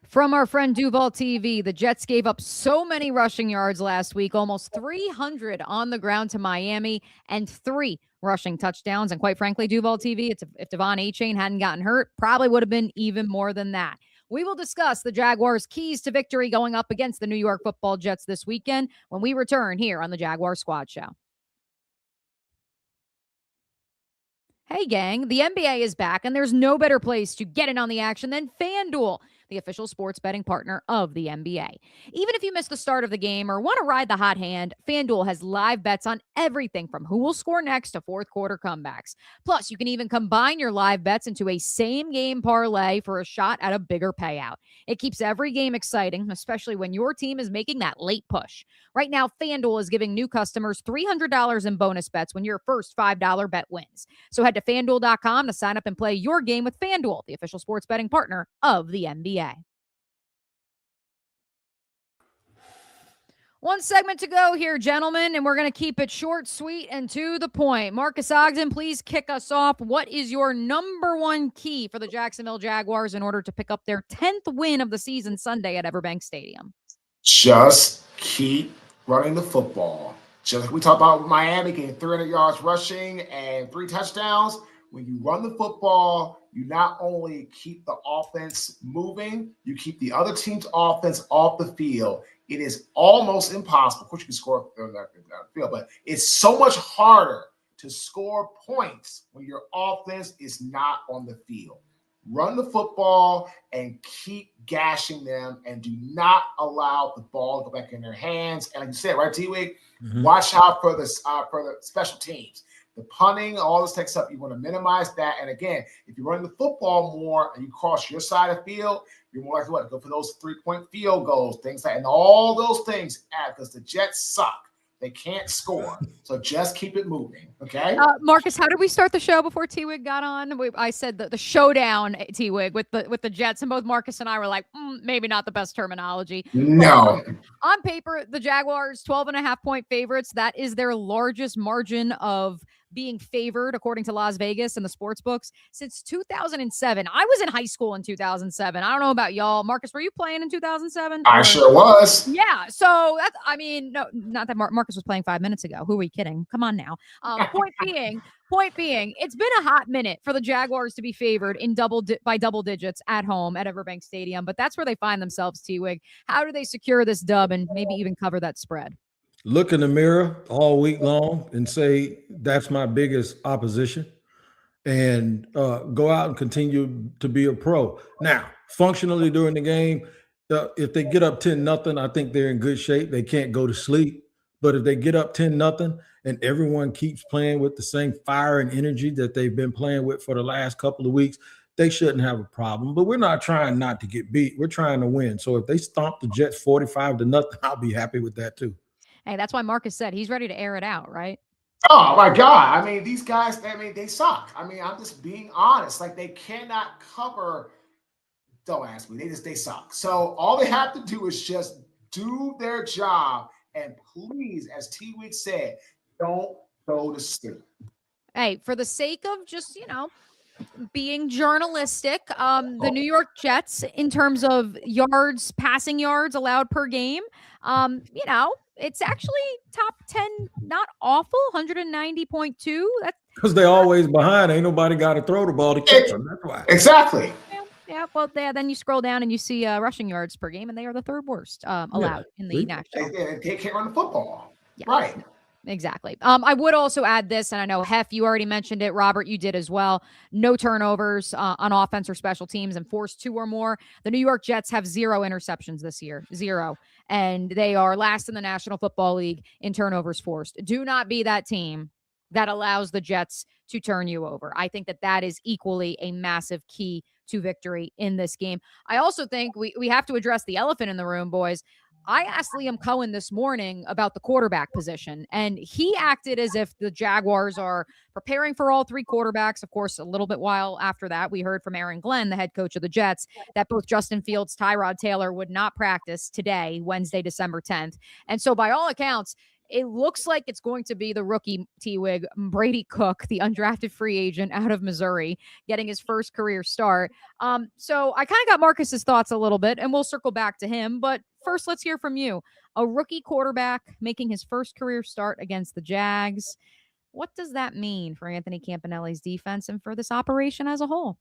From our friend Duval TV, the Jets gave up so many rushing yards last week, almost 300 on the ground to Miami, and 3 rushing touchdowns. And quite frankly, Duval TV, if Devon Achane hadn't gotten hurt, probably would have been even more than that. We will discuss the Jaguars' keys to victory going up against the New York Football Jets this weekend when we return here on the Jaguars Squad Show. Hey, gang, the NBA is back, and there's no better place to get in on the action than FanDuel, the official sports betting partner of the NBA. Even if you missed the start of the game or want to ride the hot hand, FanDuel has live bets on everything from who will score next to fourth quarter comebacks. Plus, you can even combine your live bets into a same-game parlay for a shot at a bigger payout. It keeps every game exciting, especially when your team is making that late push. Right now, FanDuel is giving new customers $300 in bonus bets when your first $5 bet wins. So head to FanDuel.com to sign up and play your game with FanDuel, the official sports betting partner of the NBA. One segment to go here, gentlemen, and we're going to keep it short, sweet, and to the point. Marques Ogden, please kick us off. What is your number one key for the Jacksonville Jaguars in order to pick up their 10th win of the season Sunday at Everbank Stadium? Just keep running the football. Just like we talked about with Miami getting 300 yards rushing and 3 touchdowns. When you run the football, you not only keep the offense moving, you keep the other team's offense off the field. It is almost impossible. Of course, you can score on that field, but it's so much harder to score points when your offense is not on the field. Run the football and keep gashing them, and do not allow the ball to go back in their hands. And like you said, right, T-Wig, watch out for the special teams. The punting, all this tech stuff, you want to minimize that. And again, if you're running the football more and you cross your side of the field, you're more likely to go for those 3-point field goals, things like, and all those things add, because the Jets suck. They can't score. So just keep it moving, okay? Marques, how did we start the show before T-Wig got on? I said the showdown, T-Wig, with the Jets, and both Marques and I were like, maybe not the best terminology. No. On paper, the Jaguars, 12.5-point favorites. That is their largest margin of being favored, according to Las Vegas and the sports books, since 2007. I was in high school in 2007. I don't know about y'all. Marques, were you playing in 2007? I sure was. Yeah. So that's, I mean, no, not that Marques was playing 5 minutes ago. Who are we kidding? Come on now. Point being, it's been a hot minute for the Jaguars to be favored in by double digits at home at Everbank Stadium, but that's where they find themselves, T-Wig. How do they secure this dub and maybe even cover that spread? Look in the mirror all week long and say, that's my biggest opposition, and go out and continue to be a pro. Now, functionally during the game, if they get up 10-0, I think they're in good shape. They can't go to sleep. But if they get up 10-0 and everyone keeps playing with the same fire and energy that they've been playing with for the last couple of weeks, they shouldn't have a problem. But we're not trying not to get beat. We're trying to win. So if they stomp the Jets 45-0, I'll be happy with that too. Hey, that's why Marques said he's ready to air it out, right? Oh, my God. I mean, these guys, they suck. I mean, I'm just being honest. Like, they cannot cover. Don't ask me. They suck. So all they have to do is just do their job. And please, as T-Wig said, don't go to sleep. Hey, for the sake of just, being journalistic, the New York Jets, in terms of passing yards allowed per game, it's actually top 10, not awful, 190.2. That's because they're always behind. Ain't nobody got to throw the ball to catch them. That's why. Exactly. Yeah. Well, then you scroll down and you see rushing yards per game, and they are the third worst allowed in the national. They can't run the football. Yeah. Right. Exactly. I would also add this, and I know, Hef, you already mentioned it. Robert, you did as well. No turnovers on offense or special teams, and forced 2 or more. The New York Jets have 0 interceptions this year. 0. And they are last in the National Football League in turnovers forced. Do not be that team that allows the Jets to turn you over. I think that is equally a massive key to victory in this game. I also think we have to address the elephant in the room, boys. I asked Liam Cohen this morning about the quarterback position, and he acted as if the Jaguars are preparing for all 3 quarterbacks. Of course, a little bit while after that, we heard from Aaron Glenn, the head coach of the Jets, that both Justin Fields, Tyrod Taylor would not practice today, Wednesday, December 10th. And so by all accounts, it looks like it's going to be the rookie T-Wig, Brady Cook, the undrafted free agent out of Missouri, getting his first career start. So I kind of got Marcus's thoughts a little bit, and we'll circle back to him. But first, let's hear from you. A rookie quarterback making his first career start against the Jags. What does that mean for Anthony Campanelli's defense and for this operation as a whole?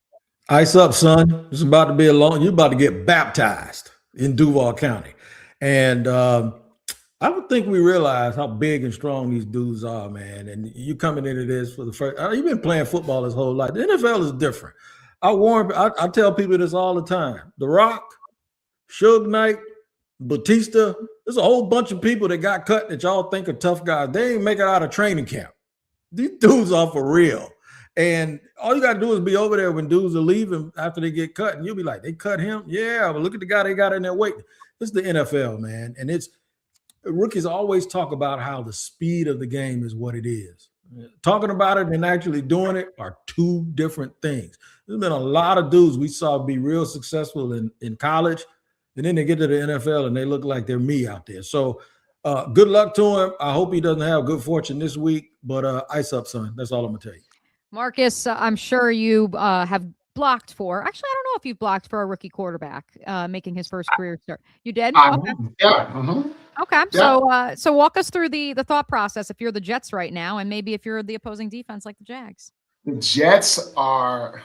Ice up, son. It's about to be you're about to get baptized in Duval County. And I would think we realize how big and strong these dudes are, man. And you coming into this for the first, you've been playing football his whole life. The NFL is different. I tell people this all the time. The Rock, Suge Knight, Batista, there's a whole bunch of people that got cut that y'all think are tough guys. They ain't make it out of training camp. These dudes are for real. And all you got to do is be over there when dudes are leaving after they get cut. And you'll be like, they cut him? Yeah, but look at the guy they got in there waiting. It's the NFL, man. And rookies always talk about how the speed of the game is what it is. Talking about it and actually doing it are two different things. There's been a lot of dudes we saw be real successful in college, and then they get to the NFL and they look like they're me out there. So good luck to him. I hope he doesn't have good fortune this week, but ice up, son. That's all I'm going to tell you. Marques, I'm sure you have blocked for. Actually, I don't know if you've blocked for a rookie quarterback making his first career start. You did? Okay. Yeah. Mm-hmm. Okay. Yeah. So walk us through the thought process if you're the Jets right now, and maybe if you're the opposing defense like the Jags. The Jets are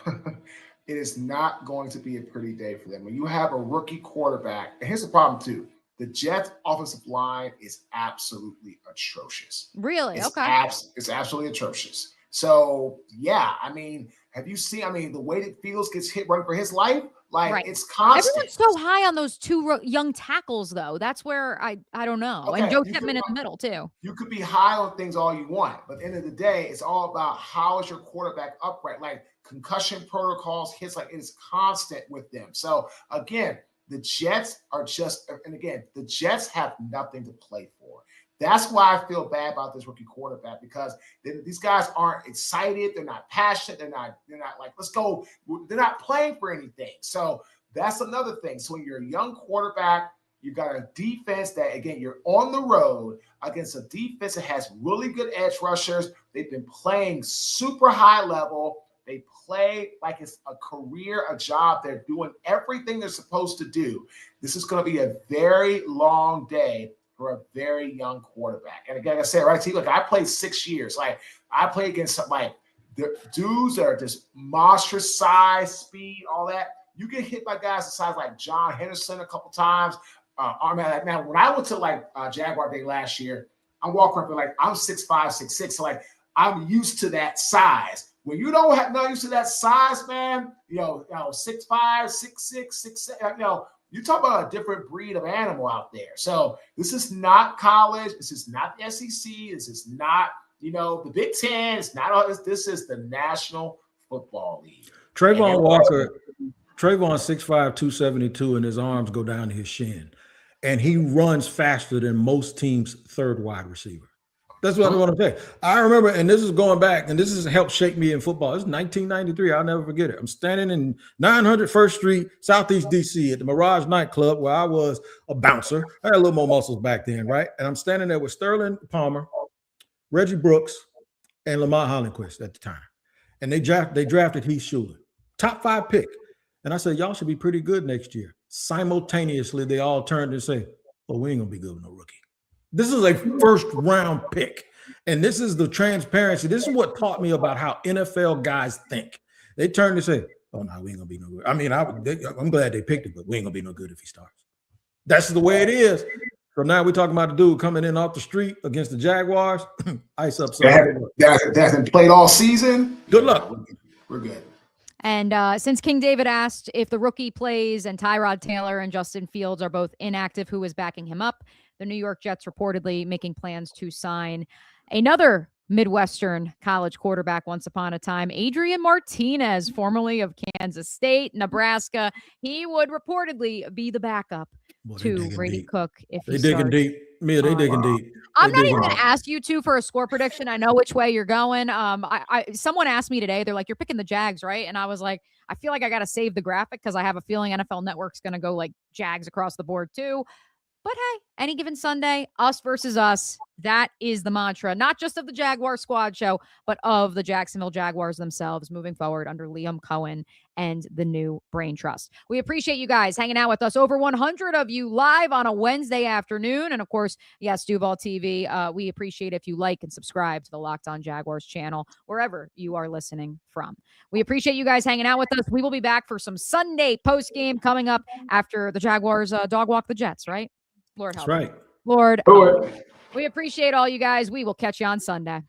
it is not going to be a pretty day for them. When you have a rookie quarterback, and here's the problem too. The Jets offensive line is absolutely atrocious. Really? It's okay. It's absolutely atrocious. So, yeah, I mean, have you seen, the way that Fields gets hit running for his life? Like, right. It's constant. Everyone's so high on those two young tackles, though. That's where I don't know. Okay, and Joe Tippmann in the middle, too. You could be high on things all you want. But at the end of the day, it's all about how is your quarterback upright. Like, concussion protocols, hits, like, it is constant with them. So, again, the Jets are the Jets have nothing to play for. That's why I feel bad about this rookie quarterback, because these guys aren't excited. They're not passionate. They're not like, let's go. They're not playing for anything. So that's another thing. So when you're a young quarterback, you got a defense that, again, you're on the road against a defense that has really good edge rushers. They've been playing super high level. They play like it's a career, a job. They're doing everything they're supposed to do. This is going to be a very long day for a very young quarterback. And again, like I said, right, see, look, I played 6 years. Like, I played against some, like, the dudes that are just monstrous size, speed, all that. You get hit by guys the size like John Henderson a couple times. Now, when I went to, Jaguar Day last year, I'm walking around like, I'm 6'5", 6'6", so, like, I'm used to that size. When you don't have not used to that size, man, 6'5", 6'6", 6'7", you talk about a different breed of animal out there. So this is not college. This is not the SEC. This is not, the Big Ten. It's not all this. This is the National Football League. Trayvon Walker, 6'5", 272, and his arms go down to his shin. And he runs faster than most teams' third wide receiver. That's what I want to say. I remember, and this is going back, and this has helped shape me in football. It's 1993. I'll never forget it. I'm standing in 900 First Street, Southeast DC at the Mirage nightclub where I was a bouncer. I had a little more muscles back then, right? And I'm standing there with Sterling Palmer, Reggie Brooks, and Lamont Hollenquist at the time. And they drafted Heath Shuler, top 5 pick. And I said, y'all should be pretty good next year. Simultaneously, they all turned and say, oh, we ain't going to be good with no rookie. This is a first-round pick, and this is the transparency. This is what taught me about how NFL guys think. They turn to say, oh, no, we ain't going to be no good. I mean, I'm glad they picked it, but we ain't going to be no good if he starts. That's the way it is. So now we're talking about the dude coming in off the street against the Jaguars. Ice up. That hasn't played all season. Good luck. We're good. And since King David asked if the rookie plays and Tyrod Taylor and Justin Fields are both inactive, who is backing him up? The New York Jets reportedly making plans to sign another Midwestern college quarterback once upon a time, Adrian Martinez, formerly of Kansas State, Nebraska. He would reportedly be the backup to Brady Cook if he digging deep. Mia, they digging deep. I'm not even going to ask you two for a score prediction. I know which way you're going. Someone asked me today, they're like, you're picking the Jags, right? And I was like, I feel like I got to save the graphic because I have a feeling NFL Network's going to go like Jags across the board too. But hey, any given Sunday, us versus us, that is the mantra, not just of the Jaguar Squad Show, but of the Jacksonville Jaguars themselves moving forward under Liam Cohen and the new Brain Trust. We appreciate you guys hanging out with us. Over 100 of you live on a Wednesday afternoon. And of course, yes, Duval TV. We appreciate if you like and subscribe to the Locked On Jaguars channel, wherever you are listening from. We appreciate you guys hanging out with us. We will be back for some Sunday post game coming up after the Jaguars dog walk the Jets, right? Lord help. That's right. Lord. Do it. We appreciate all you guys. We will catch you on Sunday.